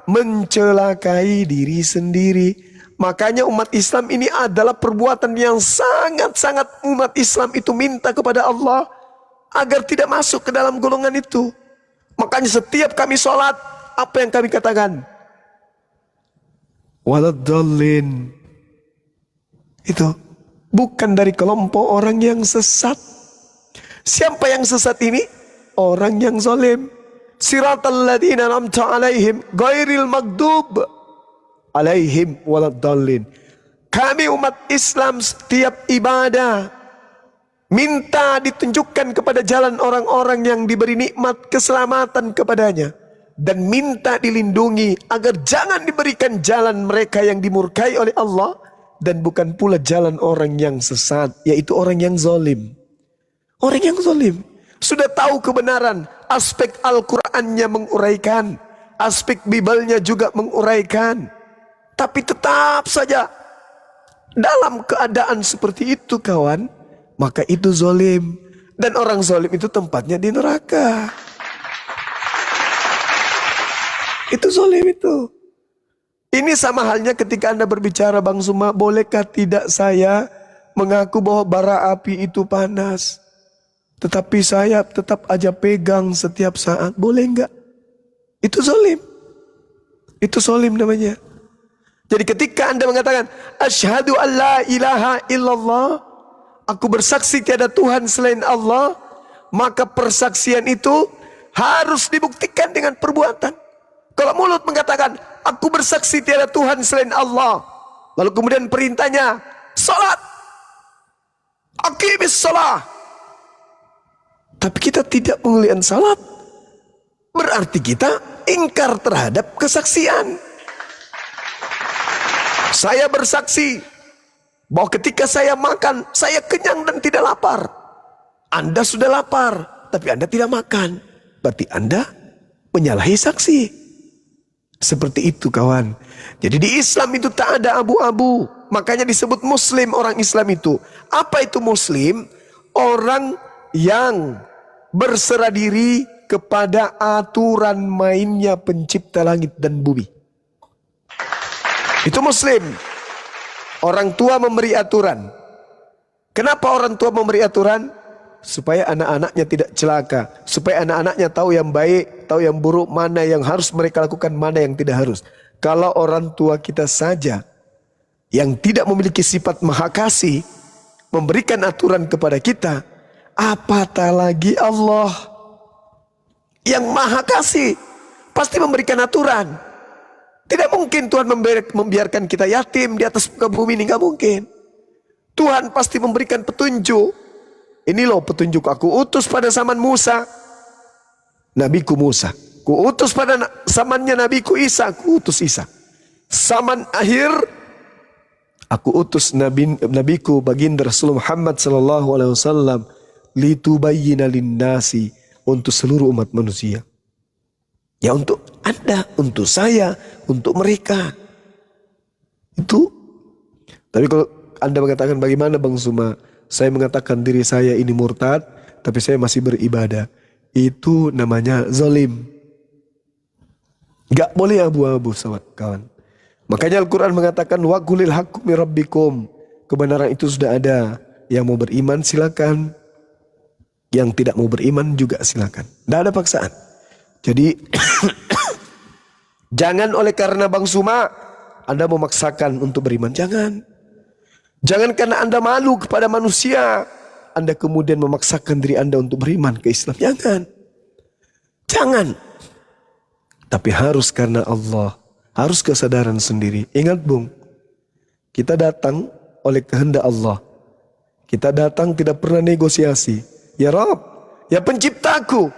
Mencelakai diri sendiri. Makanya umat Islam ini adalah perbuatan yang sangat-sangat umat Islam itu minta kepada Allah agar tidak masuk ke dalam golongan itu. Makanya setiap kami sholat, apa yang kami katakan? Waladdallin. Itu bukan dari kelompok orang yang sesat. Siapa yang sesat ini? Orang yang zalim. Siratal ladzina an'amta 'alaihim ghairil maghdub 'alaihim waladdallin. Kami umat Islam setiap ibadah minta ditunjukkan kepada jalan orang-orang yang diberi nikmat keselamatan kepadanya, dan minta dilindungi agar jangan diberikan jalan mereka yang dimurkai oleh Allah, dan bukan pula jalan orang yang sesat, yaitu orang yang zalim. Orang yang zalim sudah tahu kebenaran, aspek Al-Qur'annya menguraikan, aspek Bibalnya juga menguraikan, tapi tetap saja dalam keadaan seperti itu kawan, maka itu zalim. Dan orang zalim itu tempatnya di neraka. Itu zalim itu. Ini sama halnya ketika Anda berbicara, Bang Suma, bolehkah tidak saya mengaku bahwa bara api itu panas, tetapi saya tetap aja pegang setiap saat, boleh enggak? Itu zalim. Itu zalim namanya. Jadi ketika Anda mengatakan asyhadu an la ilaha illallah, aku bersaksi tiada Tuhan selain Allah, maka persaksian itu harus dibuktikan dengan perbuatan. Kalau mulut mengatakan aku bersaksi tiada Tuhan selain Allah, lalu kemudian perintahnya salat, aqimis salah, tapi kita tidak menguliakan salat, berarti kita ingkar terhadap kesaksian. Saya bersaksi bahwa ketika saya makan, saya kenyang dan tidak lapar. Anda sudah lapar, tapi Anda tidak makan. Berarti Anda menyalahi saksi. Seperti itu kawan. Jadi di Islam itu tak ada abu-abu. Makanya disebut Muslim orang Islam itu. Apa itu Muslim? Orang yang berserah diri kepada aturan mainnya pencipta langit dan bumi. Itu Muslim. Orang tua memberi aturan. Kenapa orang tua memberi aturan? Supaya anak-anaknya tidak celaka, supaya anak-anaknya tahu yang baik, tahu yang buruk, mana yang harus mereka lakukan, mana yang tidak harus. Kalau orang tua kita saja yang tidak memiliki sifat maha kasih memberikan aturan kepada kita, apatah lagi Allah yang maha kasih pasti memberikan aturan. Tidak mungkin Tuhan membiarkan kita yatim di atas muka bumi ini, nggak mungkin. Tuhan pasti memberikan petunjuk. Ini loh petunjuk, aku utus pada zaman Musa, nabiku Musa. Ku utus pada zamannya nabiku Isa, ku utus Isa. Zaman akhir, Aku utus nabiku baginda Rasulullah Muhammad sallallahu alaihi wasallam litubayyina linnasi, untuk seluruh umat manusia. Ya untuk Anda, untuk saya, untuk mereka. Itu. Tapi kalau Anda mengatakan bagaimana Bang Suma? Saya mengatakan diri saya ini murtad, tapi saya masih beribadah. Itu namanya zalim. Gak boleh abu-abu kawan. Makanya Al-Quran mengatakan wa qulil haqqu min rabbikum. Kebenaran itu sudah ada. Yang mau beriman silakan. Yang tidak mau beriman juga silakan. Tidak ada paksaan. Jadi jangan oleh karena Bang Suma Anda memaksakan untuk beriman. Jangan. Jangan karena Anda malu kepada manusia Anda kemudian memaksakan diri Anda untuk beriman ke Islam. Jangan. Tapi harus karena Allah. Harus kesadaran sendiri. Ingat Bung, kita datang oleh kehendak Allah. Kita datang tidak pernah negosiasi. Ya Rabb, ya penciptaku,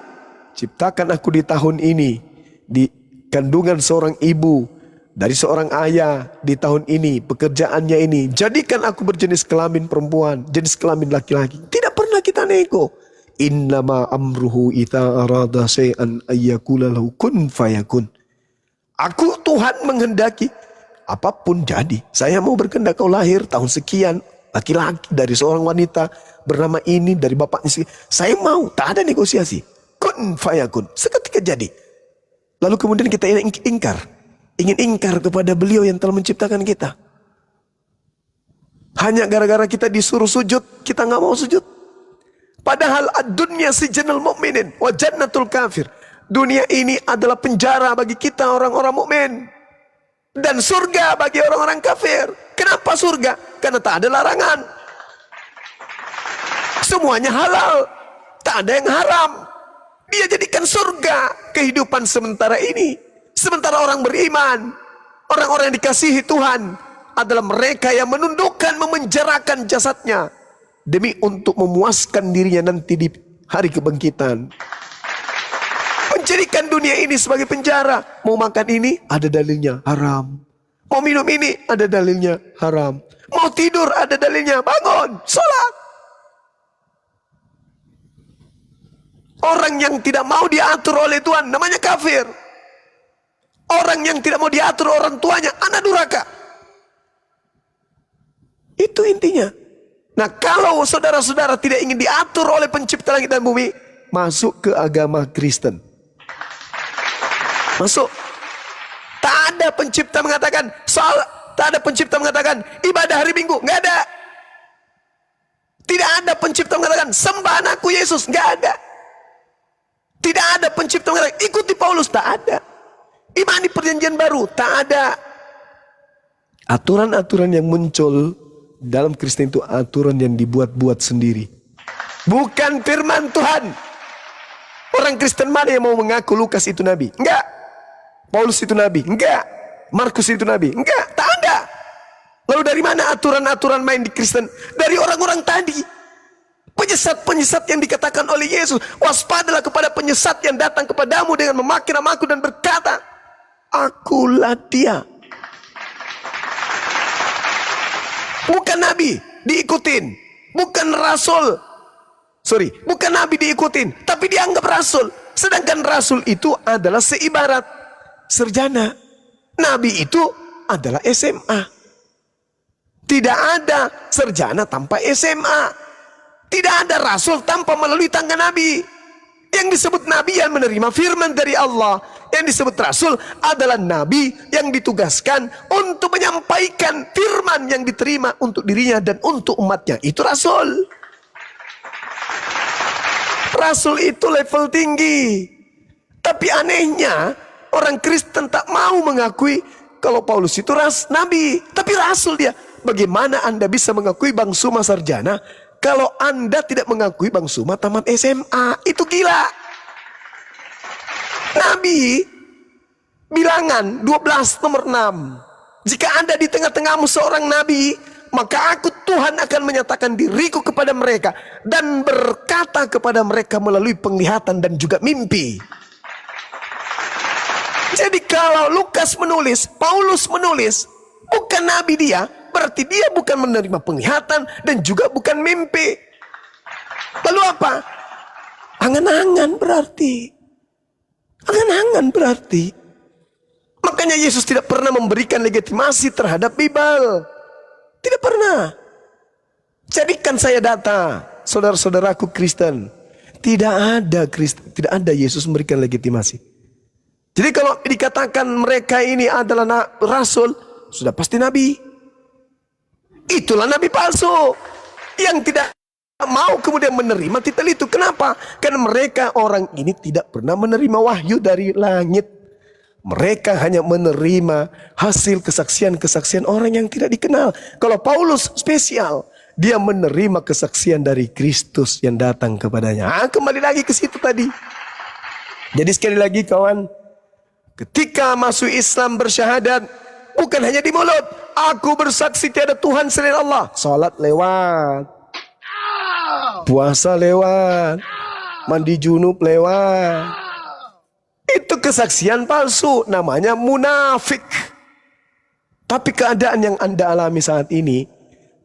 ciptakan aku di tahun ini, di kandungan seorang ibu, dari seorang ayah di tahun ini, pekerjaannya ini. Jadikan aku berjenis kelamin perempuan, jenis kelamin laki-laki. Tidak pernah kita nego. Innama amruhu ita arada syai'an ayyakula lahu kun fayakun. Aku Tuhan menghendaki apapun jadi. Saya mau berkehendak kau lahir tahun sekian, laki-laki dari seorang wanita bernama ini dari bapaknya sekian. Saya mau, tak ada negosiasi. Kun fayakun, seketika jadi. Lalu kemudian kita ingin ingkar kepada beliau yang telah menciptakan kita. Hanya gara-gara kita disuruh sujud, kita nggak mau sujud. Padahal ad-dunya sijnul mu'minin wa jannatul kafir. Dunia ini adalah penjara bagi kita orang-orang mukmin dan surga bagi orang-orang kafir. Kenapa surga? Karena tak ada larangan. Semuanya halal, tak ada yang haram. Dia jadikan surga kehidupan sementara ini. Sementara orang beriman, orang-orang yang dikasihi Tuhan adalah mereka yang menundukkan, memenjarakan jasadnya demi untuk memuaskan dirinya nanti di hari kebangkitan. Menjadikan dunia ini sebagai penjara. Mau makan ini ada dalilnya haram. Mau minum ini ada dalilnya haram. Mau tidur ada dalilnya bangun, sholat. Orang yang tidak mau diatur oleh Tuhan namanya kafir. Orang yang tidak mau diatur orang tuanya anak durhaka. Itu intinya. Nah, kalau saudara-saudara tidak ingin diatur oleh pencipta langit dan bumi, masuk ke agama Kristen. Masuk. Tak ada pencipta mengatakan tak ada pencipta mengatakan ibadah hari Minggu, nggak ada. Tidak ada pencipta mengatakan sembah anakku Yesus, nggak ada. Tidak ada pencipta mengatakan ikuti Paulus, tak ada. Imani perjanjian baru, tak ada. Aturan-aturan yang muncul dalam Kristen itu aturan yang dibuat-buat sendiri. Bukan firman Tuhan. Orang Kristen mana yang mau mengaku Lukas itu nabi? Enggak. Paulus itu nabi? Enggak. Markus itu nabi? Enggak. Tak ada. Lalu dari mana aturan-aturan main di Kristen? Dari orang-orang tadi. Penyesat-penyesat yang dikatakan oleh Yesus. Waspadalah kepada penyesat yang datang kepadamu dengan memakai namaku dan berkata, akulah dia. Bukan nabi diikutin, bukan rasul. Bukan nabi diikutin, tapi dianggap rasul. Sedangkan rasul itu adalah seibarat sarjana. Nabi itu adalah SMA. Tidak ada sarjana tanpa SMA. Tidak ada rasul tanpa melalui tangga nabi. Yang disebut nabi yang menerima firman dari Allah. Yang disebut rasul adalah nabi yang ditugaskan untuk menyampaikan firman yang diterima untuk dirinya dan untuk umatnya. Itu rasul. Rasul itu level tinggi. Tapi anehnya orang Kristen tak mau mengakui kalau Paulus itu nabi, tapi rasul dia. Bagaimana Anda bisa mengakui Bang Suma sarjana kalau Anda tidak mengakui Bang Suma tamat SMA? Itu gila. Nabi bilangan 12 nomor 6. Jika Anda di tengah-tengahmu seorang nabi, maka aku Tuhan akan menyatakan diriku kepada mereka dan berkata kepada mereka melalui penglihatan dan juga mimpi. Jadi kalau Lukas menulis, Paulus menulis, bukan nabi dia, berarti dia bukan menerima penglihatan dan juga bukan mimpi. Lalu apa? Angan-angan berarti. Angan-angan berarti. Makanya Yesus tidak pernah memberikan legitimasi terhadap Bible. Tidak pernah. Jadikan saya data, saudara-saudaraku Kristen. Tidak ada Yesus memberikan legitimasi. Jadi kalau dikatakan mereka ini adalah rasul, sudah pasti nabi. Itulah nabi palsu yang tidak mau kemudian menerima titel itu. Kenapa? Karena mereka orang ini tidak pernah menerima wahyu dari langit. Mereka hanya menerima hasil kesaksian-kesaksian orang yang tidak dikenal. Kalau Paulus spesial, dia menerima kesaksian dari Kristus yang datang kepadanya. Kembali lagi ke situ tadi. Jadi sekali lagi kawan, ketika masuk Islam bersyahadat, bukan hanya di mulut. Aku bersaksi tiada Tuhan selain Allah. Salat lewat. Puasa lewat. Mandi junub lewat. Itu kesaksian palsu, namanya munafik. Tapi keadaan yang Anda alami saat ini,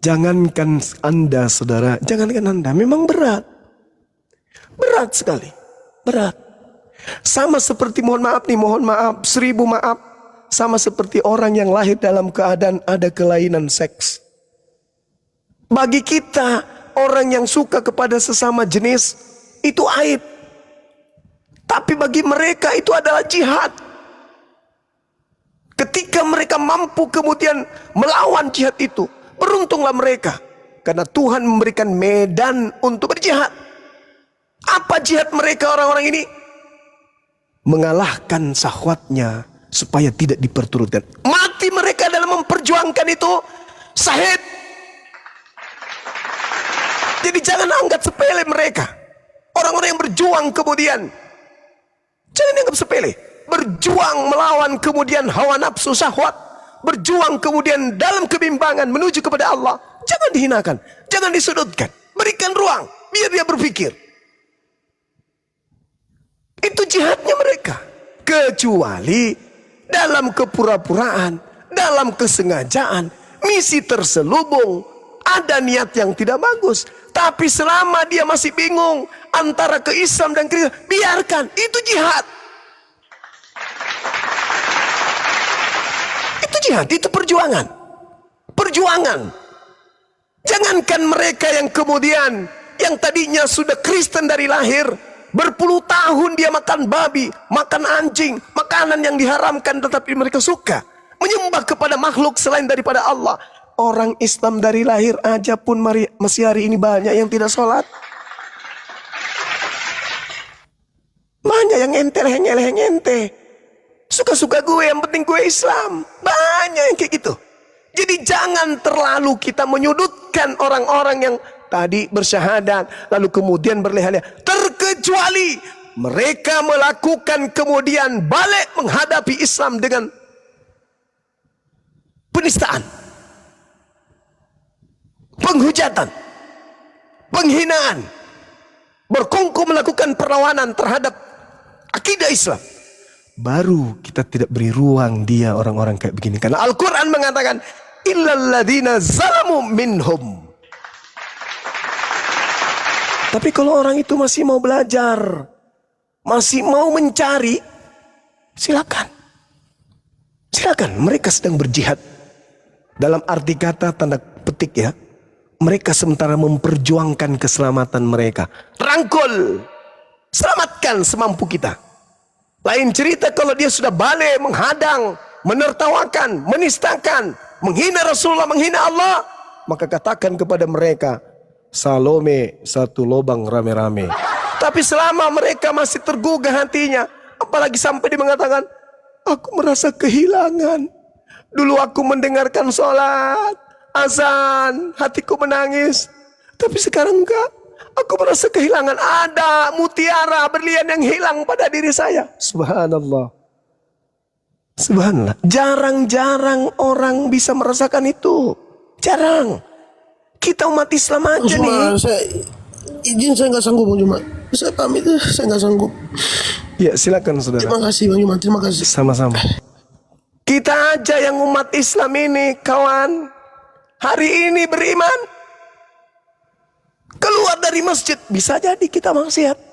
jangankan Anda saudara, jangankan Anda, memang berat. Berat sekali, berat. Sama seperti mohon maaf, 1000 maaf. Sama seperti orang yang lahir dalam keadaan ada kelainan seks. Bagi kita, orang yang suka kepada sesama jenis, itu aib. Tapi bagi mereka itu adalah jihad. Ketika mereka mampu kemudian melawan jihad itu, beruntunglah mereka. Karena Tuhan memberikan medan untuk berjihad. Apa jihad mereka orang-orang ini? Mengalahkan syahwatnya supaya tidak diperturutkan. Mati mereka dalam memperjuangkan itu syahid. Jadi jangan anggap sepele mereka. Orang-orang yang berjuang kemudian, jangan dianggap sepele. Berjuang melawan kemudian hawa nafsu syahwat. Berjuang kemudian dalam kebimbangan menuju kepada Allah. Jangan dihinakan. Jangan disudutkan. Berikan ruang. Biar dia berpikir. Itu jihadnya mereka. Kecuali dalam kepura-puraan. Dalam kesengajaan. Misi terselubung. Ada niat yang tidak bagus. Tapi selama dia masih bingung antara ke Islam dan Kristen, biarkan. Itu jihad. Itu jihad, itu perjuangan. Perjuangan. Jangankan mereka yang kemudian, yang tadinya sudah Kristen dari lahir, berpuluh tahun dia makan babi, makan anjing, makanan yang diharamkan tetapi mereka suka. Menyembah kepada makhluk selain daripada Allah. Orang Islam dari lahir aja pun masih hari ini banyak yang tidak sholat. Banyak yang ente, leheng ente. Suka-suka gue, yang penting gue Islam. Banyak yang kayak gitu. Jadi jangan terlalu kita menyudutkan orang-orang yang tadi bersyahadat, lalu kemudian berleha-leha. Terkecuali mereka melakukan kemudian balik menghadapi Islam dengan penistaan, penghujatan, penghinaan, berkongkol melakukan perlawanan terhadap akidah Islam. Baru kita tidak beri ruang dia orang-orang kayak begini. Karena Al-Quran mengatakan, illalladzina zalamu minhum. Tapi kalau orang itu masih mau belajar, masih mau mencari, silakan. Silakan, mereka sedang berjihad. Dalam arti kata tanda petik ya. Mereka sementara memperjuangkan keselamatan mereka. Rangkul, selamatkan semampu kita. Lain cerita kalau dia sudah balik menghadang, menertawakan, menistakan, menghina Rasulullah, menghina Allah, maka katakan kepada mereka, Salome satu lubang rame-rame. Tapi selama mereka masih tergugah hatinya, apalagi sampai dia mengatakan, aku merasa kehilangan. Dulu aku mendengarkan sholat, azan, hatiku menangis. Tapi sekarang enggak. Aku merasa kehilangan. Ada mutiara berlian yang hilang pada diri saya. Subhanallah. Subhanallah. Jarang-jarang orang bisa merasakan itu. Jarang. Kita umat Islam aja nih. Saya nggak sanggup Bang Juma. Saya pamit, saya nggak sanggup. Ya silakan saudara. Terima kasih Bang Juma, terima kasih. Sama-sama. Kita aja yang umat Islam ini kawan, hari ini beriman, keluar dari masjid, bisa jadi kita maksiat.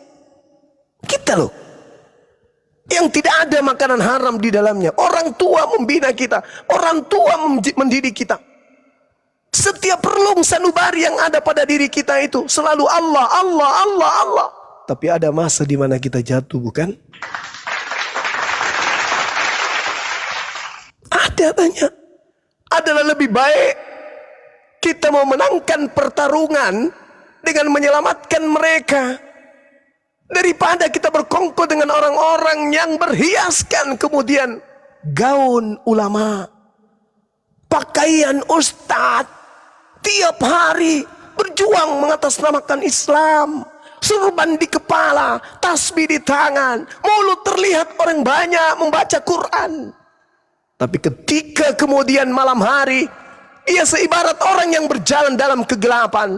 Kita loh, yang tidak ada makanan haram di dalamnya. Orang tua membina kita, orang tua mendidik kita. Setiap relung sanubari yang ada pada diri kita itu selalu Allah, Allah, Allah, Allah. Tapi ada masa di mana kita jatuh, bukan? Ada banyak. Adalah lebih baik kita memenangkan pertarungan dengan menyelamatkan mereka daripada kita berkongkol dengan orang-orang yang berhiaskan kemudian gaun ulama, pakaian ustadz, tiap hari berjuang mengatasnamakan Islam, surban di kepala, tasbih di tangan, mulut terlihat orang banyak membaca Quran. Tapi ketika kemudian malam hari, ia seibarat orang yang berjalan dalam kegelapan.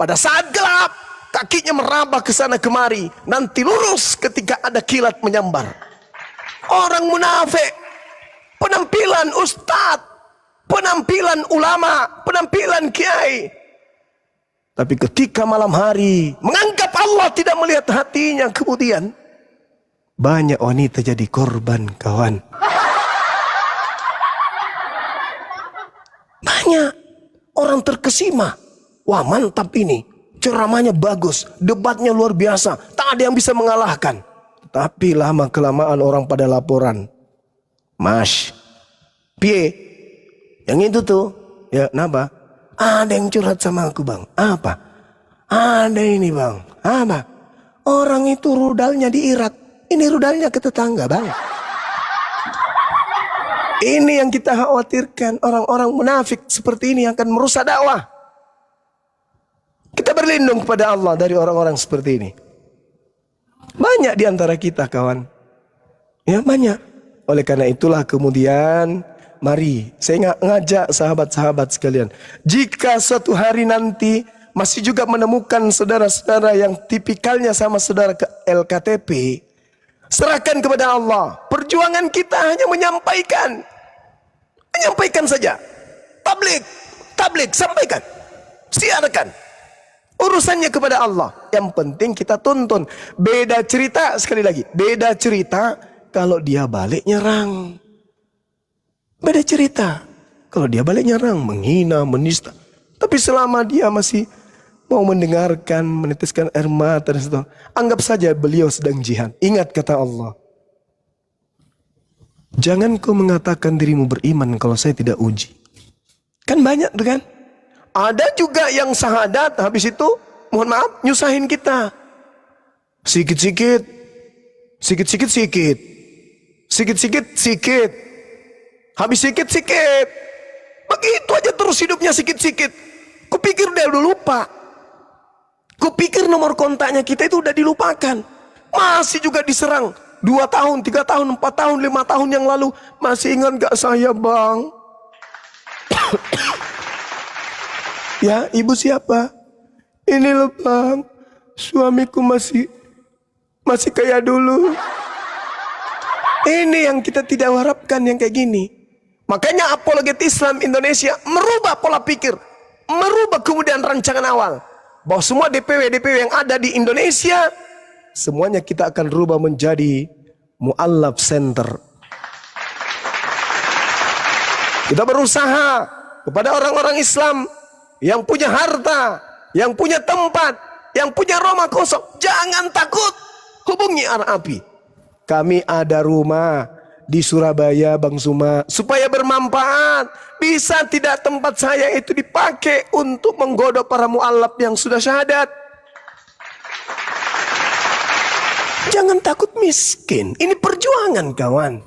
Pada saat gelap, kakinya meraba ke sana kemari, nanti lurus ketika ada kilat menyambar. Orang munafik, penampilan ustadz, penampilan ulama, penampilan kiai. Tapi ketika malam hari, menganggap Allah tidak melihat hatinya, kemudian banyak wanita jadi korban, kawan. Banyak orang terkesima. Wah, mantap ini. Ceramahnya bagus, debatnya luar biasa, tak ada yang bisa mengalahkan. Tapi lama-kelamaan orang pada laporan. Mas, piye? Yang itu tuh, ya kenapa? Ada yang curhat sama aku, bang. Apa? Ada ini, bang. Apa? Orang itu rudalnya di Irak. Ini rudalnya ke tetangga, bang. Ini yang kita khawatirkan. Orang-orang munafik seperti ini akan merusak dakwah. Kita berlindung kepada Allah dari orang-orang seperti ini. Banyak di antara kita, kawan. Ya, banyak. Oleh karena itulah kemudian, mari saya ngajak sahabat-sahabat sekalian. Jika suatu hari nanti masih juga menemukan saudara-saudara yang tipikalnya sama saudara ke LKTP, serahkan kepada Allah. Perjuangan kita hanya menyampaikan saja. Tablik, sampaikan, siarkan. Urusannya kepada Allah. Yang penting kita tuntun. Beda cerita, sekali lagi, beda cerita kalau dia balik nyerang. Beda cerita kalau dia balik nyerang, menghina, menista. Tapi selama dia masih mau mendengarkan, meneteskan air mata dan sebagainya, anggap saja beliau sedang jihad. Ingat kata Allah, jangan kau mengatakan dirimu beriman kalau saya tidak uji. Kan banyak tuh kan. Ada juga yang syahadat, habis itu mohon maaf nyusahin kita. Sikit-sikit. Habis sikit-sikit. Begitu aja terus hidupnya sikit-sikit. Kupikir dia udah lupa. Kupikir nomor kontaknya kita itu udah dilupakan. Masih juga diserang. 2 tahun, 3 tahun, 4 tahun, 5 tahun yang lalu. Masih ingat gak saya, bang? Ya, ibu siapa? Ini loh, bang. Suamiku masih kayak dulu. Ini yang kita tidak harapkan yang kayak gini. Makanya apologet Islam Indonesia merubah pola pikir. Merubah kemudian rancangan awal. Bahwa semua DPW yang ada di Indonesia, semuanya kita akan rubah menjadi Mu'allaf Center. Kita berusaha kepada orang-orang Islam yang punya harta, yang punya tempat, yang punya rumah kosong. Jangan takut, hubungi Arapi. Kami ada rumah di Surabaya, Bang Suma, supaya bermanfaat. Bisa tidak tempat saya itu dipakai untuk menggodok para mu'allaf yang sudah syahadat. Jangan takut miskin. Ini perjuangan, kawan.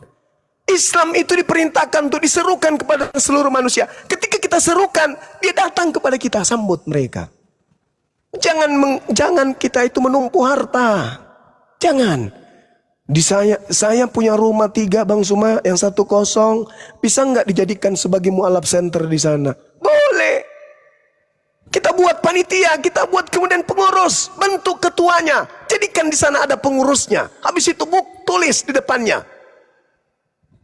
Islam itu diperintahkan untuk diserukan kepada seluruh manusia. Ketika kita serukan, dia datang kepada kita, sambut mereka. Jangan kita itu menumpu harta. Jangan. Di saya punya rumah 3, Bang Suma, yang 1 kosong. Bisa nggak dijadikan sebagai mu'allaf center di sana? Boleh. Kita buat panitia, kita buat kemudian pengurus, bentuk ketuanya, jadikan di sana ada pengurusnya. Habis itu tulis di depannya,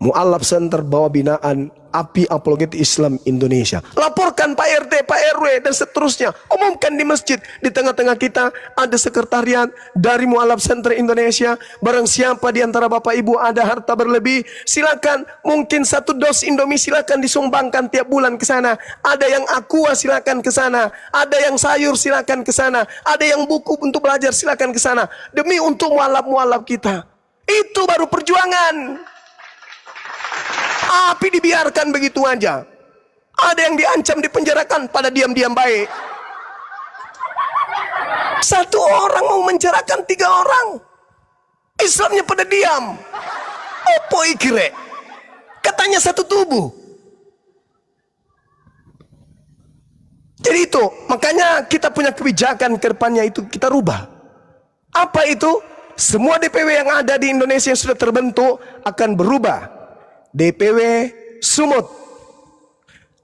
Mu'allaf Center bawah binaan api apologet Islam Indonesia. Laporkan Pak RT, Pak RW, dan seterusnya. Umumkan di masjid. Di tengah-tengah kita ada sekretariat dari Mu'alaf Center Indonesia. Barang siapa di antara Bapak Ibu ada harta berlebih, silakan. Mungkin 1 dos Indomie silakan disumbangkan tiap bulan ke sana. Ada yang aqua silakan ke sana. Ada yang sayur silakan ke sana. Ada yang buku untuk belajar silakan ke sana. Demi untuk mu'alaf-mu'alaf kita. Itu baru perjuangan. Api dibiarkan begitu aja. Ada yang diancam dipenjarakan pada diam-diam baik. 1 orang mau menjarakan 3 orang. Islamnya pada diam. Apa ikire? Katanya satu tubuh. Jadi itu, makanya kita punya kebijakan ke depannya itu kita rubah. Apa itu? Semua DPW yang ada di Indonesia yang sudah terbentuk akan berubah. DPW Sumut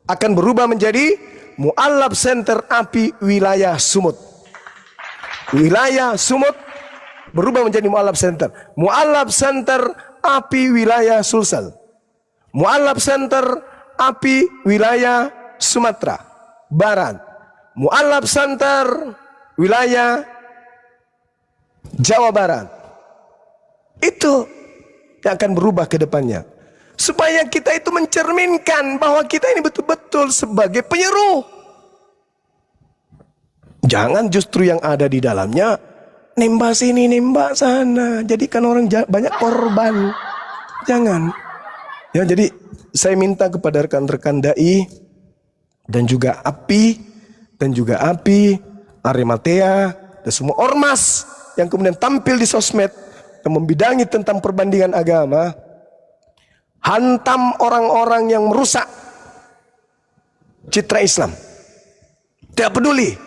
akan berubah menjadi Mu'alaf Center API Wilayah Sumut. Wilayah Sumut berubah menjadi Mu'alaf Center. Mu'alaf Center API Wilayah Sulsel. Mu'alaf Center API Wilayah Sumatera Barat. Mu'alaf Center Wilayah Jawa Barat. Itu yang akan berubah ke depannya. Supaya kita itu mencerminkan bahwa kita ini betul-betul sebagai penyeru. Jangan justru yang ada di dalamnya nembak sini, nembak sana. Jadikan orang banyak korban. Jangan. Ya, jadi saya minta kepada rekan-rekan dai dan juga API, Arimatea, dan semua ormas yang kemudian tampil di sosmed yang membidangi tentang perbandingan agama. Hantam orang-orang yang merusak citra Islam. Tidak peduli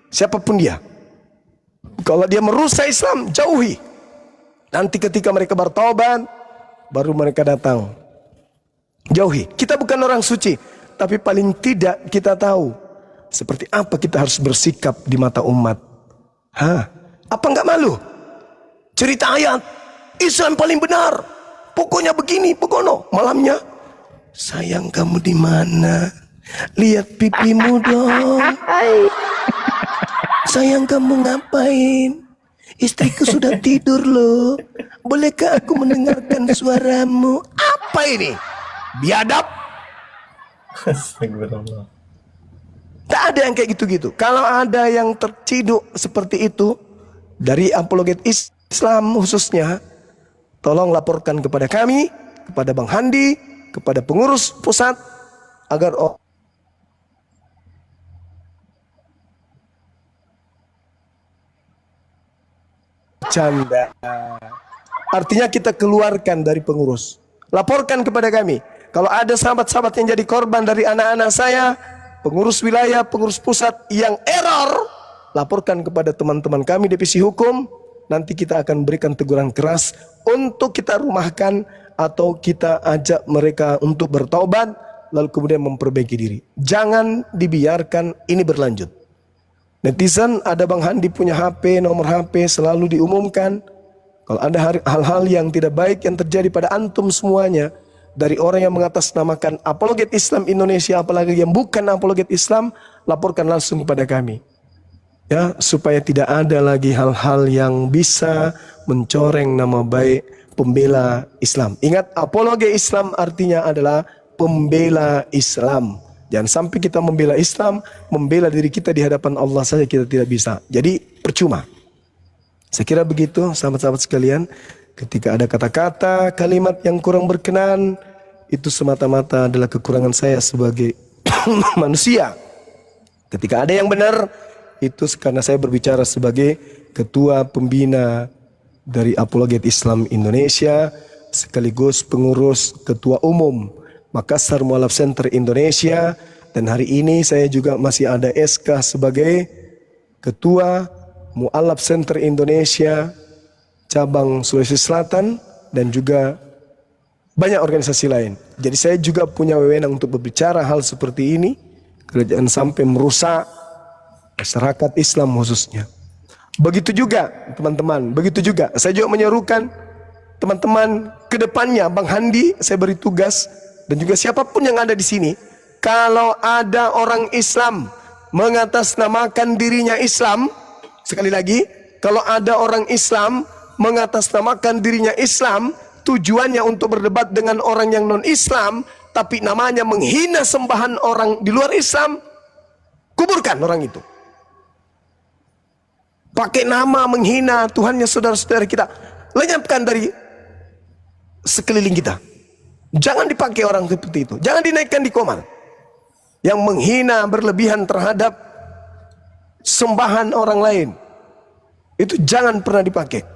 siapapun dia. Kalau dia merusak Islam, jauhi. Nanti ketika mereka bertobat, baru mereka datang. Jauhi. Kita bukan orang suci, tapi paling tidak kita tahu seperti apa kita harus bersikap di mata umat. Apa enggak malu? Cerita ayat Islam paling benar. Pokoknya begini, pokoknya malamnya, sayang kamu di mana? Lihat pipimu dong. Sayang kamu ngapain? Istriku sudah tidur loh. Bolehkah aku mendengarkan suaramu? Apa ini? Biadab. Astagfirullah. Tak ada yang kayak gitu-gitu. Kalau ada yang terciduk seperti itu dari apologet Islam khususnya, tolong laporkan kepada kami, kepada Bang Handi, kepada pengurus pusat, agar canda. Artinya kita keluarkan dari pengurus. Laporkan kepada kami. Kalau ada sahabat-sahabat yang jadi korban dari anak-anak saya, pengurus wilayah, pengurus pusat yang error, laporkan kepada teman-teman kami divisi hukum. Nanti kita akan berikan teguran keras untuk kita rumahkan atau kita ajak mereka untuk bertaubat lalu kemudian memperbaiki diri. Jangan dibiarkan ini berlanjut. Netizen, ada Bang Handi punya HP, nomor HP selalu diumumkan. Kalau ada hal-hal yang tidak baik yang terjadi pada antum semuanya, dari orang yang mengatasnamakan apologet Islam Indonesia, apalagi yang bukan apologet Islam, laporkan langsung kepada kami. Ya, supaya tidak ada lagi hal-hal yang bisa mencoreng nama baik pembela Islam. Ingat, apologi Islam artinya adalah pembela Islam. Jangan sampai kita membela Islam, membela diri kita di hadapan Allah saja kita tidak bisa. Jadi percuma. Saya kira begitu, sahabat-sahabat sekalian. Ketika ada kata-kata, kalimat yang kurang berkenan, itu semata-mata adalah kekurangan saya sebagai manusia. Ketika ada yang benar, itu karena saya berbicara sebagai ketua pembina dari Apologet Islam Indonesia, sekaligus pengurus ketua umum Makassar Mu'alaf Center Indonesia, dan hari ini saya juga masih ada SK sebagai ketua Mu'alaf Center Indonesia cabang Sulawesi Selatan dan juga banyak organisasi lain. Jadi saya juga punya wewenang untuk berbicara hal seperti ini, jangan sampai merusak masyarakat Islam khususnya. Begitu juga teman-teman, begitu juga saya juga menyerukan teman-teman ke depannya. Bang Handi saya beri tugas dan juga siapapun yang ada di sini, kalau ada orang Islam mengatasnamakan dirinya Islam, sekali lagi, kalau ada orang Islam mengatasnamakan dirinya Islam, tujuannya untuk berdebat dengan orang yang non-Islam, tapi namanya menghina sembahan orang di luar Islam, kuburkan orang itu. Pakai nama menghina Tuhannya saudara-saudara kita, lenyapkan dari sekeliling kita. Jangan dipakai orang seperti itu. Jangan dinaikkan di Komar. Yang menghina berlebihan terhadap sembahan orang lain, itu jangan pernah dipakai.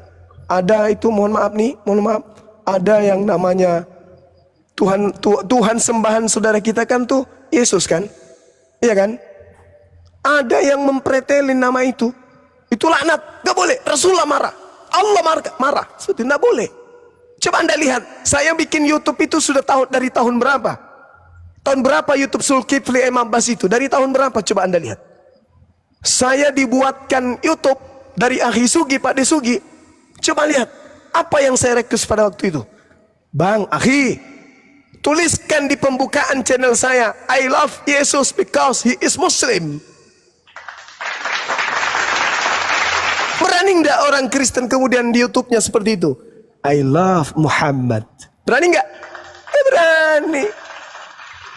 Ada itu, mohon maaf nih, mohon maaf, ada yang namanya Tuhan sembahan saudara kita kan tuh Yesus kan, iya kan? Ada yang mempretelin nama itu laknat, gak boleh. Rasulullah marah, Allah marah, seperti tidak boleh. Coba Anda lihat, saya bikin YouTube itu sudah dari tahun berapa? Tahun berapa YouTube Zulkifli M. Abbas itu? Dari tahun berapa? Coba Anda lihat. Saya dibuatkan YouTube dari Akhi Sugi, Pak De Sugi. Coba lihat, apa yang saya request pada waktu itu? Bang, Akhi, tuliskan di pembukaan channel saya, I love Jesus because he is Muslim. Berani nggak orang Kristen kemudian di YouTube-nya seperti itu? I love Muhammad. Berani nggak? Berani.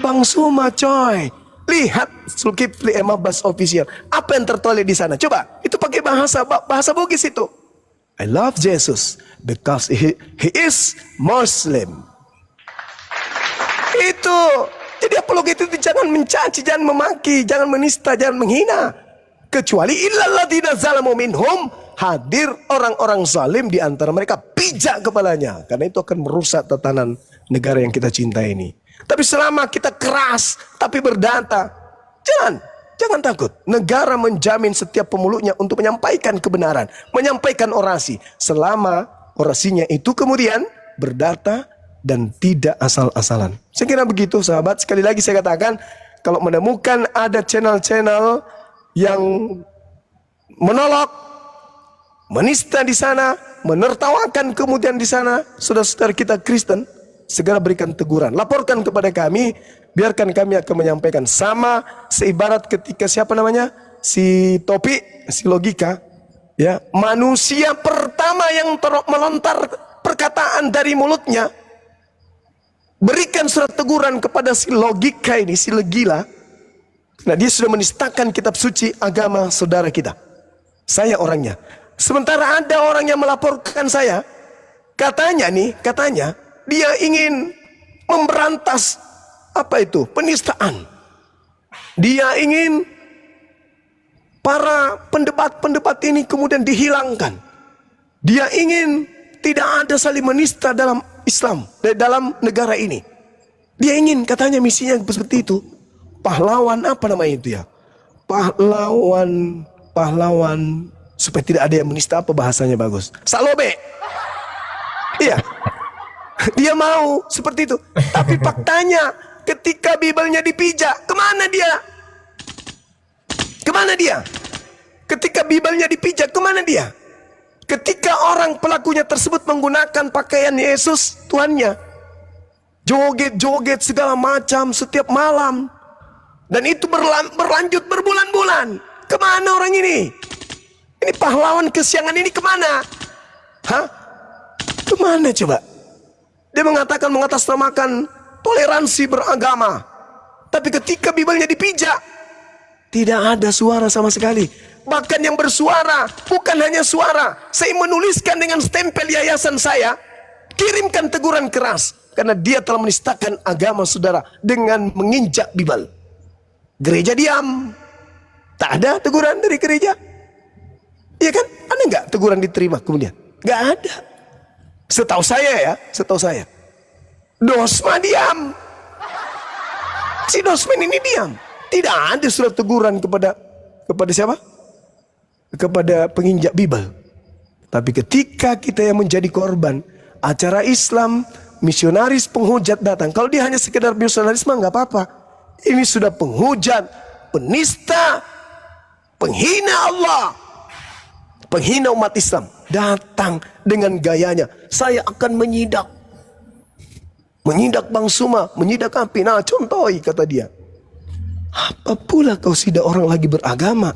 Bang Suma coy, lihat Zulkifli M. Abbas official. Apa yang tertulis di sana? Coba, itu pakai bahasa Bugis itu. I love Jesus because he is Muslim. Itu. Jadi apologet itu jangan mencaci, jangan memaki, jangan menista, jangan menghina. Kecuali illalladzina zalamu minhum, hadir orang-orang zalim di antara mereka, pijak kepalanya, karena itu akan merusak tatanan negara yang kita cintai ini. Tapi selama kita keras tapi berdata, jangan takut. Negara menjamin setiap pemulutnya untuk menyampaikan kebenaran, menyampaikan orasi, selama orasinya itu kemudian berdata dan tidak asal-asalan. Saya kira begitu sahabat. Sekali lagi saya katakan, kalau menemukan ada channel-channel yang menolak, menista di sana, menertawakan kemudian di sana saudara-saudara kita Kristen, segera berikan teguran, laporkan kepada kami, biarkan kami akan menyampaikan. Sama seibarat ketika siapa namanya, si Topik, si Logika, ya, manusia pertama yang melontar perkataan dari mulutnya, berikan surat teguran kepada si Logika ini, si Legila. Nah, dia sudah menistakan kitab suci agama saudara kita. Saya orangnya. Sementara ada orang yang melaporkan saya, katanya dia ingin memberantas apa itu? Penistaan. Dia ingin para pendebat-pendebat ini kemudian dihilangkan. Dia ingin tidak ada saling menista dalam Islam, dalam negara ini. Dia ingin, katanya misinya seperti itu. Pahlawan apa namanya itu ya? Pahlawan supaya tidak ada yang menista, apa bahasanya bagus? Salobe. Iya. Dia mau seperti itu. Tapi faktanya ketika Bibelnya dipijak, kemana dia? Kemana dia? Ketika Bibelnya dipijak, kemana dia? Ketika orang pelakunya tersebut menggunakan pakaian Yesus Tuhannya, joget-joget segala macam setiap malam, dan itu berlanjut berbulan-bulan. Kemana orang ini? Ini pahlawan kesiangan ini kemana? Hah? Kemana coba? Dia mengatakan mengatasnamakan toleransi beragama, tapi ketika Bibelnya dipijak, tidak ada suara sama sekali. Bahkan yang bersuara bukan hanya suara, saya menuliskan dengan stempel yayasan saya, kirimkan teguran keras, karena dia telah menistakan agama saudara dengan menginjak Bibel. Gereja diam, tak ada teguran dari gereja. Iya kan? Ada nggak teguran diterima kemudian? Nggak ada. Setahu saya ya, setahu saya. Dosma diam. Si Dosman ini diam. Tidak ada surat teguran kepada siapa? Kepada penginjak Bibel. Tapi ketika kita yang menjadi korban acara Islam, misionaris penghujat datang. Kalau dia hanya sekedar misionaris mah nggak apa-apa. Ini sudah penghujat, penista, penghina Allah, penghina umat Islam. Datang dengan gayanya, saya akan menyidak. Menyidak Bang Suma, menyidak api. Nah, contohi, kata dia. Apa pula kau sidak orang lagi beragama,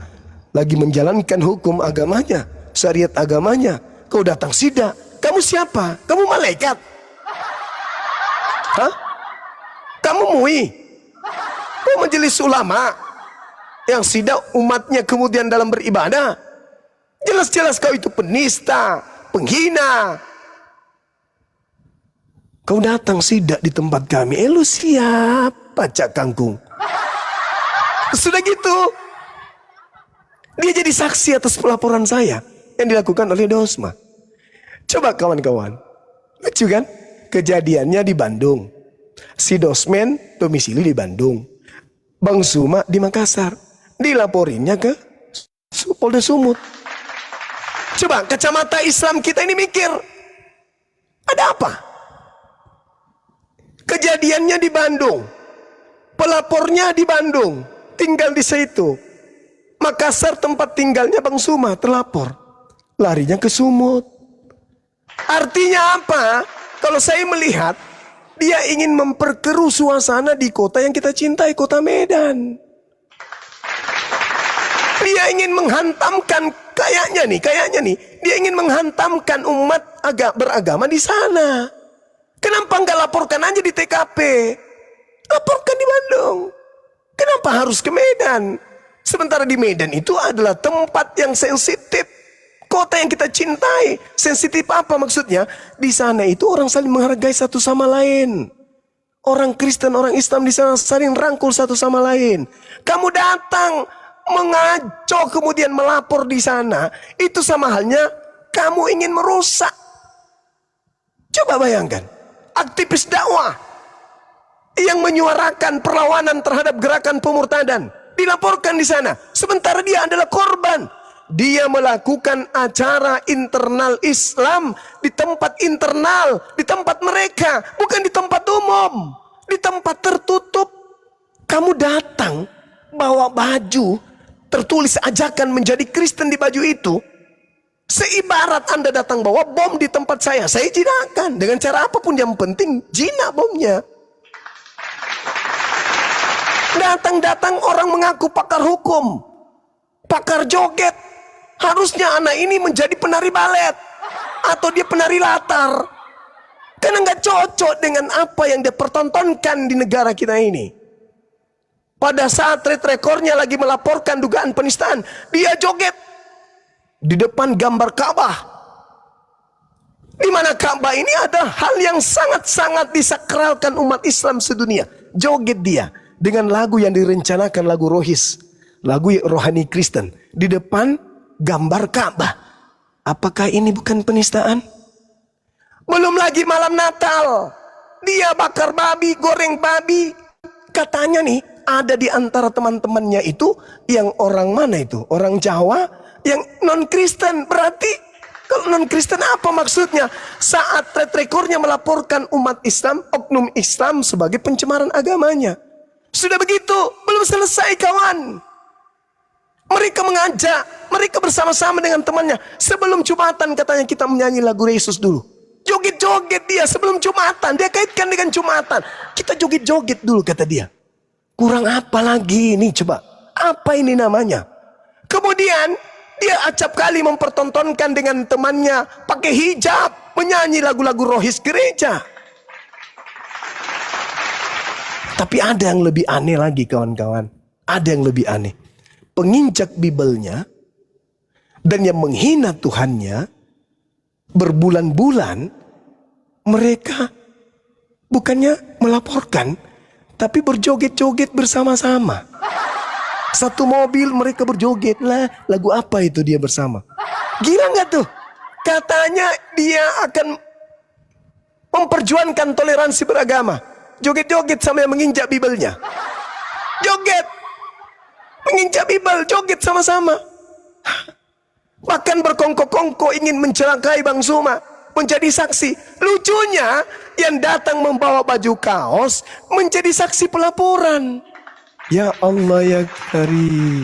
lagi menjalankan hukum agamanya, syariat agamanya, kau datang sidak. Kamu siapa? Kamu malaikat? Hah? Kamu MUI? Kau majelis ulama yang sidak umatnya kemudian dalam beribadah? Jelas-jelas kau itu penista, penghina. Kau datang sidak di tempat kami. Lu siapa, Cak Kangkung? Sudah gitu, dia jadi saksi atas pelaporan saya yang dilakukan oleh Dosma. Coba kawan-kawan, lucu kan? Kejadiannya di Bandung. Si Dosmen domisili di Bandung. Bang Suma di Makassar. Dilaporinnya ke Polda Sumut. Coba kacamata Islam kita ini mikir, ada apa? Kejadiannya di Bandung, pelapornya di Bandung, tinggal di situ. Makassar tempat tinggalnya Bang Suma terlapor, larinya ke Sumut. Artinya apa? Kalau saya melihat dia ingin memperkeruh suasana di kota yang kita cintai, kota Medan. Dia ingin menghantamkan, kayaknya nih, dia ingin menghantamkan umat beragama di sana. Kenapa nggak laporkan aja di TKP? Laporkan di Bandung. Kenapa harus ke Medan? Sementara di Medan itu adalah tempat yang sensitif, kota yang kita cintai. Sensitif apa maksudnya? Di sana itu orang saling menghargai satu sama lain. Orang Kristen, orang Islam di sana saling rangkul satu sama lain. Kamu datang mengaco kemudian melapor di sana, itu sama halnya kamu ingin merusak. Coba bayangkan, aktivis dakwah yang menyuarakan perlawanan terhadap gerakan pemurtadan dilaporkan di sana, sementara dia adalah korban. Dia melakukan acara internal Islam di tempat internal, di tempat mereka, bukan di tempat umum, di tempat tertutup. Kamu datang bawa baju tertulis ajakan menjadi Kristen di baju itu, seibarat Anda datang bawa bom di tempat saya jinakan dengan cara apapun, yang penting jinak bomnya. Datang-datang orang mengaku pakar hukum, pakar joget. Harusnya anak ini menjadi penari balet atau dia penari latar, karena nggak cocok dengan apa yang dia pertontonkan di negara kita ini. Pada saat rekornya lagi melaporkan dugaan penistaan, dia joget di depan gambar Ka'bah, di mana Ka'bah ini ada hal yang sangat-sangat disakralkan umat Islam sedunia. Joget dia dengan lagu yang direncanakan, lagu rohis, lagu rohani Kristen, di depan gambar Ka'bah. Apakah ini bukan penistaan? Belum lagi malam Natal, dia bakar babi, goreng babi. Katanya nih, ada di antara teman-temannya itu yang orang mana itu? Orang Jawa yang non-Kristen. Berarti kalau non-Kristen apa maksudnya? Saat rekornya melaporkan umat Islam, oknum Islam sebagai pencemaran agamanya. Sudah begitu, belum selesai kawan. Mereka mengajak, mereka bersama-sama dengan temannya. Sebelum Jumatan katanya kita menyanyi lagu Yesus dulu. Joget-joget dia sebelum Jumatan. Dia kaitkan dengan Jumatan. Kita joget-joget dulu kata dia. Kurang apa lagi ini coba? Apa ini namanya? Kemudian dia acap kali mempertontonkan dengan temannya pakai hijab, menyanyi lagu-lagu rohis gereja. Tapi ada yang lebih aneh lagi kawan-kawan. Ada yang lebih aneh. Penginjak Bibelnya dan yang menghina Tuhannya, berbulan-bulan mereka bukannya melaporkan, tapi berjoget-joget bersama-sama. Satu mobil mereka berjoget lah. Lagu apa itu dia bersama? Gila nggak tuh? Katanya dia akan memperjuangkan toleransi beragama. Joget-joget sama yang menginjak Bibelnya. Joget, menginjak Bibel, joget sama-sama. Bahkan berkongko-kongko ingin mencelakai Bang Suma, menjadi saksi. Lucunya yang datang membawa baju kaos menjadi saksi pelaporan. Ya Allah ya Karim,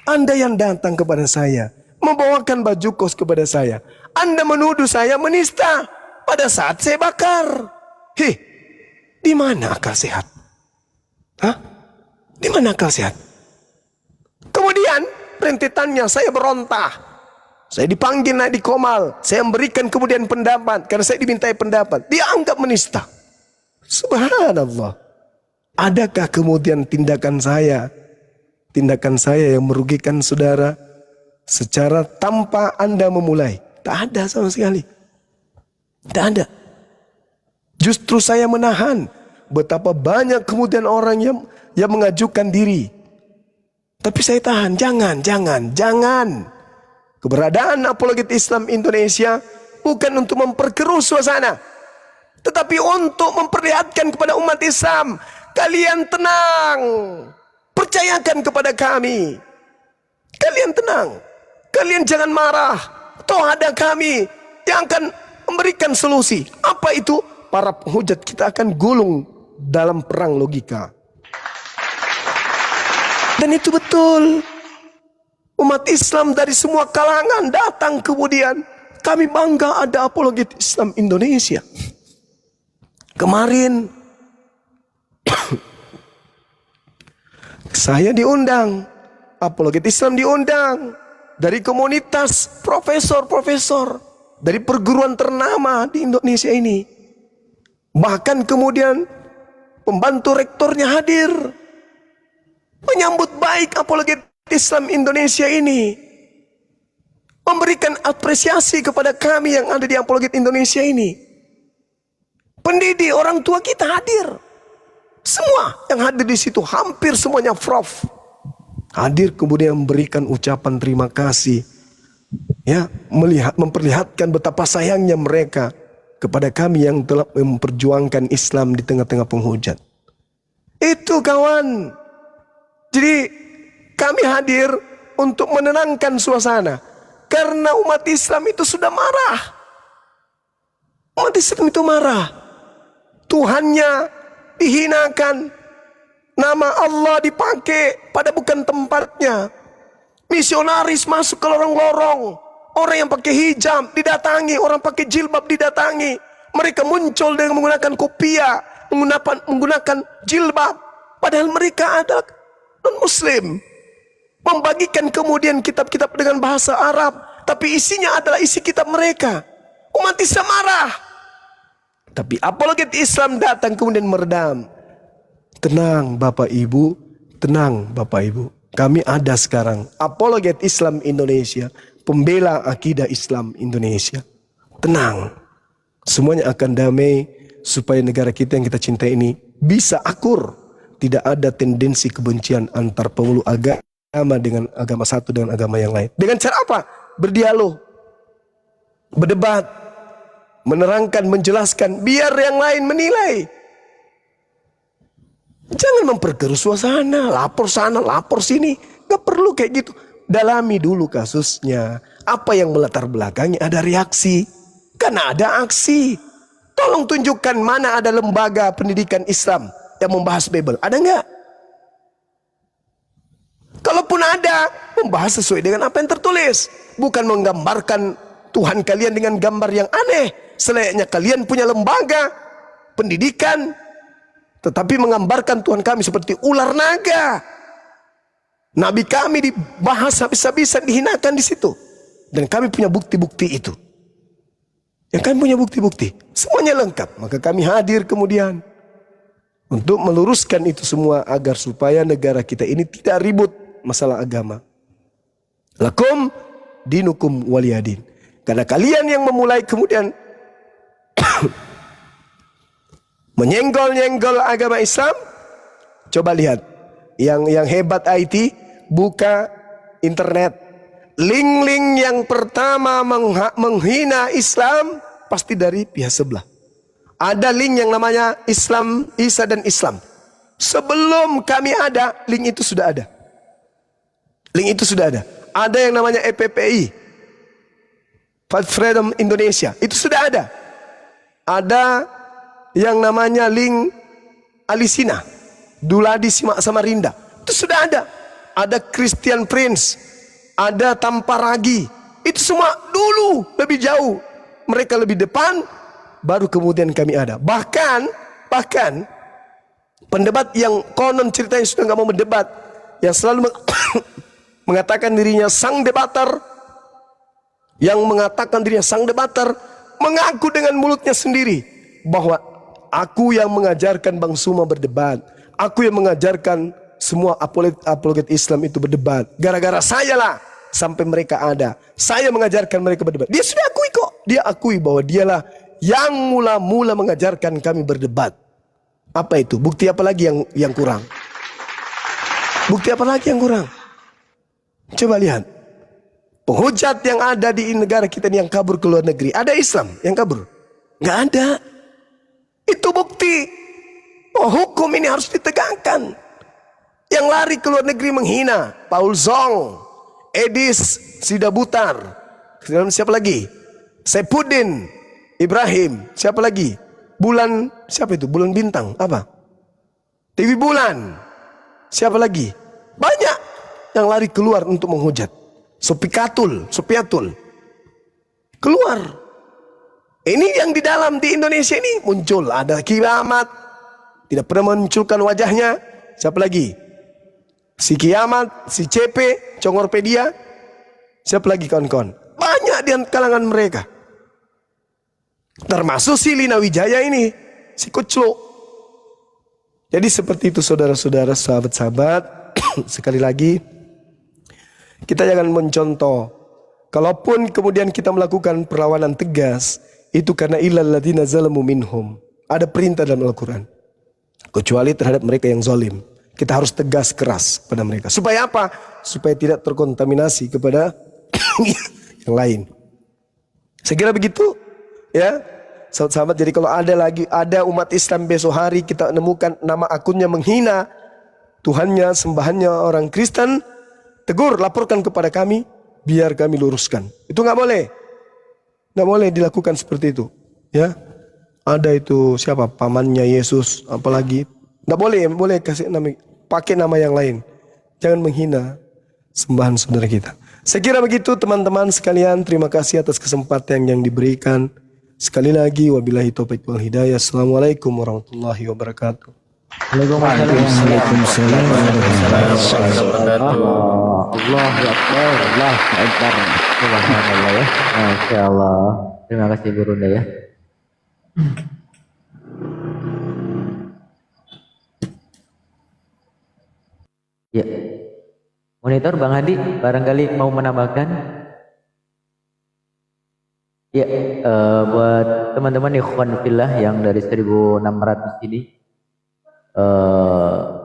Anda yang datang kepada saya, membawakan baju kaos kepada saya, Anda menuduh saya menista pada saat saya bakar. Heh, Di mana akal sehat? Hah? Di mana akal sehat? Kemudian rentetannya saya berontak. Saya dipanggil naik di Komal. Saya memberikan kemudian pendapat. Karena saya dimintai pendapat. Dia anggap menista. Subhanallah. Adakah kemudian tindakan saya yang merugikan saudara secara tanpa Anda memulai? Tak ada sama sekali. Tak ada. Justru saya menahan betapa banyak kemudian orang yang mengajukan diri. Tapi saya tahan. Jangan. Keberadaan Apologet Islam Indonesia bukan untuk memperkeruh suasana, tetapi untuk memperlihatkan kepada umat Islam, kalian tenang, percayakan kepada kami. Kalian tenang, kalian jangan marah. Toh ada kami yang akan memberikan solusi. Apa itu? Para penghujat kita akan gulung dalam perang logika. Dan itu betul. Umat Islam dari semua kalangan datang kemudian. Kami bangga ada Apologet Islam Indonesia. Kemarin saya diundang, Apologet Islam diundang dari komunitas profesor-profesor dari perguruan ternama di Indonesia ini. Bahkan kemudian pembantu rektornya hadir menyambut baik Apologet Islam Indonesia ini, memberikan apresiasi kepada kami yang ada di Apologet Indonesia ini. Pendidik, orang tua kita hadir. Semua yang hadir di situ, hampir semuanya prof. Hadir kemudian memberikan ucapan terima kasih. Ya, memperlihatkan betapa sayangnya mereka kepada kami yang telah memperjuangkan Islam di tengah-tengah penghujat. Itu kawan. Jadi kami hadir untuk menenangkan suasana. Karena umat Islam itu sudah marah. Umat Islam itu marah. Tuhannya dihinakan. Nama Allah dipakai pada bukan tempatnya. Misionaris masuk ke lorong-lorong. Orang yang pakai hijab didatangi. Orang pakai jilbab didatangi. Mereka muncul dengan menggunakan kopiah. Menggunakan jilbab. Padahal mereka adalah non-muslim. Membagikan kemudian kitab-kitab dengan bahasa Arab. Tapi isinya adalah isi kitab mereka. Umat Islam marah. Tapi Apologet Islam datang kemudian meredam. Tenang Bapak Ibu. Tenang Bapak Ibu. Kami ada sekarang. Apologet Islam Indonesia. Pembela akidah Islam Indonesia. Tenang. Semuanya akan damai. Supaya negara kita yang kita cintai ini bisa akur. Tidak ada tendensi kebencian antar pemeluk agama dengan agama satu dengan agama yang lain. Dengan cara apa? Berdialog, berdebat, menerangkan, menjelaskan, biar yang lain menilai. Jangan memperkeruh suasana, lapor sana, lapor sini. Gak perlu kayak gitu. Dalami dulu kasusnya. Apa yang melatar belakangi, ada reaksi. Karena ada aksi. Tolong tunjukkan mana ada lembaga pendidikan Islam yang membahas Bible. Ada nggak? Kalaupun ada, membahas sesuai dengan apa yang tertulis. Bukan menggambarkan Tuhan kalian dengan gambar yang aneh. Selayaknya kalian punya lembaga pendidikan, tetapi menggambarkan Tuhan kami seperti ular naga. Nabi kami dibahas habis-habisan, dihinakan di situ. Dan kami punya bukti-bukti itu. Yang kami punya bukti-bukti. Semuanya lengkap. Maka kami hadir kemudian untuk meluruskan itu semua agar supaya negara kita ini tidak ribut masalah agama. Lakum dinukum waliyadin. Karena kalian yang memulai kemudian menyenggol-nyenggol agama Islam. Coba lihat. Yang hebat IT, buka internet. Link-link yang pertama menghina Islam pasti dari pihak sebelah. Ada link yang namanya Islam, Isa dan Islam. Sebelum kami ada, link itu sudah ada. Link itu sudah ada. Ada yang namanya EPPI, Fight Freedom Indonesia, itu sudah ada. Ada yang namanya link Alisina, Duladi Simak Samarinda, itu sudah ada. Ada Christian Prince, ada Tamparagi, itu semua dulu lebih jauh. Mereka lebih depan, baru kemudian kami ada. Bahkan Bahkan pendebat yang konon ceritanya sudah nggak mau mendebat, yang selalu mengatakan dirinya sang debater, mengaku dengan mulutnya sendiri bahwa aku yang mengajarkan Bang Suma berdebat, aku yang mengajarkan semua apologet Islam itu berdebat. Gara-gara saya lah sampai mereka ada. Saya mengajarkan mereka berdebat. Dia sudah akui kok. Dia akui bahwa dialah yang mula-mula mengajarkan kami berdebat. Apa itu? Bukti apa lagi yang kurang? Bukti apa lagi yang kurang? Coba lihat. Penghujat yang ada di negara kita ini yang kabur ke luar negeri. Ada Islam yang kabur? Nggak ada. Itu bukti. Oh, hukum ini harus ditegakkan. Yang lari ke luar negeri menghina. Paul Zong, Edis Sidabutar. Siapa lagi? Sepudin Ibrahim. Siapa lagi? Bulan, siapa itu? Bulan Bintang. Apa? TV Bulan. Siapa lagi? Banyak yang lari keluar untuk menghujat. Sopiatul. Keluar. Ini yang di dalam di Indonesia ini muncul. Ada Kiamat. Tidak pernah munculkan wajahnya. Siapa lagi? Si Kiamat, si CP, Congorpedia. Siapa lagi kawan-kawan? Banyak di kalangan mereka. Termasuk si Lina Wijaya ini. Si Kuclo. Jadi seperti itu saudara-saudara, sahabat-sahabat. Sekali lagi, kita jangan mencontoh. Kalaupun kemudian kita melakukan perlawanan tegas, itu karena illal ladzina zalamu minhum. Ada perintah dalam Al-Quran. Kecuali terhadap mereka yang zalim. Kita harus tegas keras pada mereka. Supaya apa? Supaya tidak terkontaminasi kepada yang lain. Saya kira begitu, ya, sahabat-sahabat. Jadi kalau ada umat Islam besok hari kita menemukan nama akunnya menghina Tuhannya, sembahannya orang Kristen, tegur, laporkan kepada kami, biar kami luruskan. Itu nggak boleh, nggak boleh dilakukan seperti itu, ya. Ada itu siapa? Pamannya Yesus, apalagi nggak boleh, boleh kasih nama, pakai nama yang lain. Jangan menghina sembahan saudara kita. Saya kira begitu teman-teman sekalian. Terima kasih atas kesempatan yang diberikan. Sekali lagi wabillahi taufiq wal hidayah. Assalamualaikum warahmatullahi wabarakatuh. Waalaikumsalam Allah Akbar. Subhanallah ya. Masya Allah. Terima kasih Gurunda ya. Ya. Monitor Bang Hadi, barangkali mau menambahkan? Ya, buat teman-teman ikhwan fillah yang dari 1600 ini,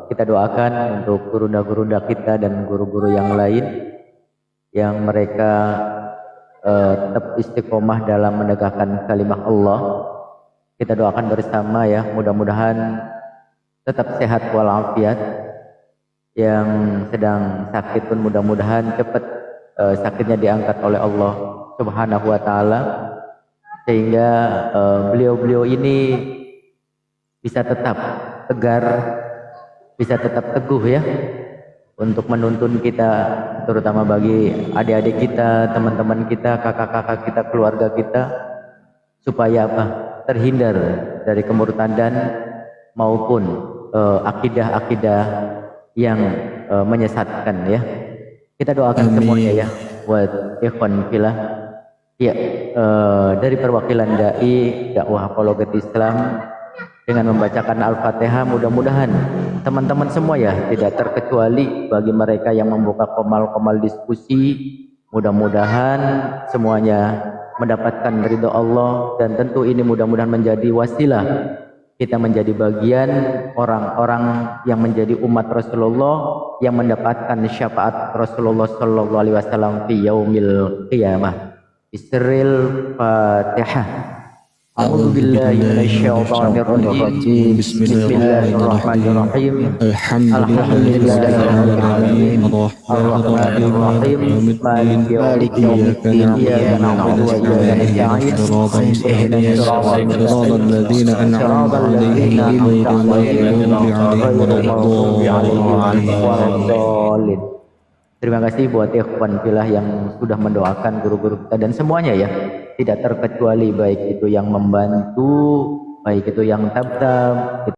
kita doakan untuk gurunda-gurunda kita dan guru-guru yang lain yang mereka tetap istiqomah dalam menegakkan kalimat Allah. Kita doakan bersama ya, mudah-mudahan tetap sehat walafiat. Yang sedang sakit pun mudah-mudahan cepat sakitnya diangkat oleh Allah Subhanahu wa taala, sehingga beliau-beliau ini bisa tetap tegar, bisa tetap teguh ya untuk menuntun kita, terutama bagi adik-adik kita, teman-teman kita, kakak-kakak kita, keluarga kita, supaya apa? Terhindar dari kemurtadan maupun akidah-akidah yang menyesatkan ya. Kita doakan semuanya ya buat ikhwan fillah. Ya, dari perwakilan dai dakwah apologet Islam dengan membacakan Al-Fatihah, mudah-mudahan teman-teman semua ya, tidak terkecuali bagi mereka yang membuka komal-komal diskusi, mudah-mudahan semuanya mendapatkan ridho Allah, dan tentu ini mudah-mudahan menjadi wasilah kita menjadi bagian orang-orang yang menjadi umat Rasulullah yang mendapatkan syafaat Rasulullah sallallahu alaihi wasallam fi yaumil qiyamah. Bismillahil Fatihah. A'udzu billahi minasyaitonir rajim. Bismillahirrahmanirrahim. Alhamdulillahirabbil alamin. Arrahmanir rahim. Maliki yaumiddin. Iyyaka na'budu wa iyyaka nasta'in. Ihdinas siratal ladzina an'amta 'alaihim ghairil maghdubi 'alaihim waladdallin. Terima kasih buat ikhwan fillah yang sudah mendoakan guru-guru kita dan semuanya ya, tidak terkecuali baik itu yang membantu baik itu yang tab-tab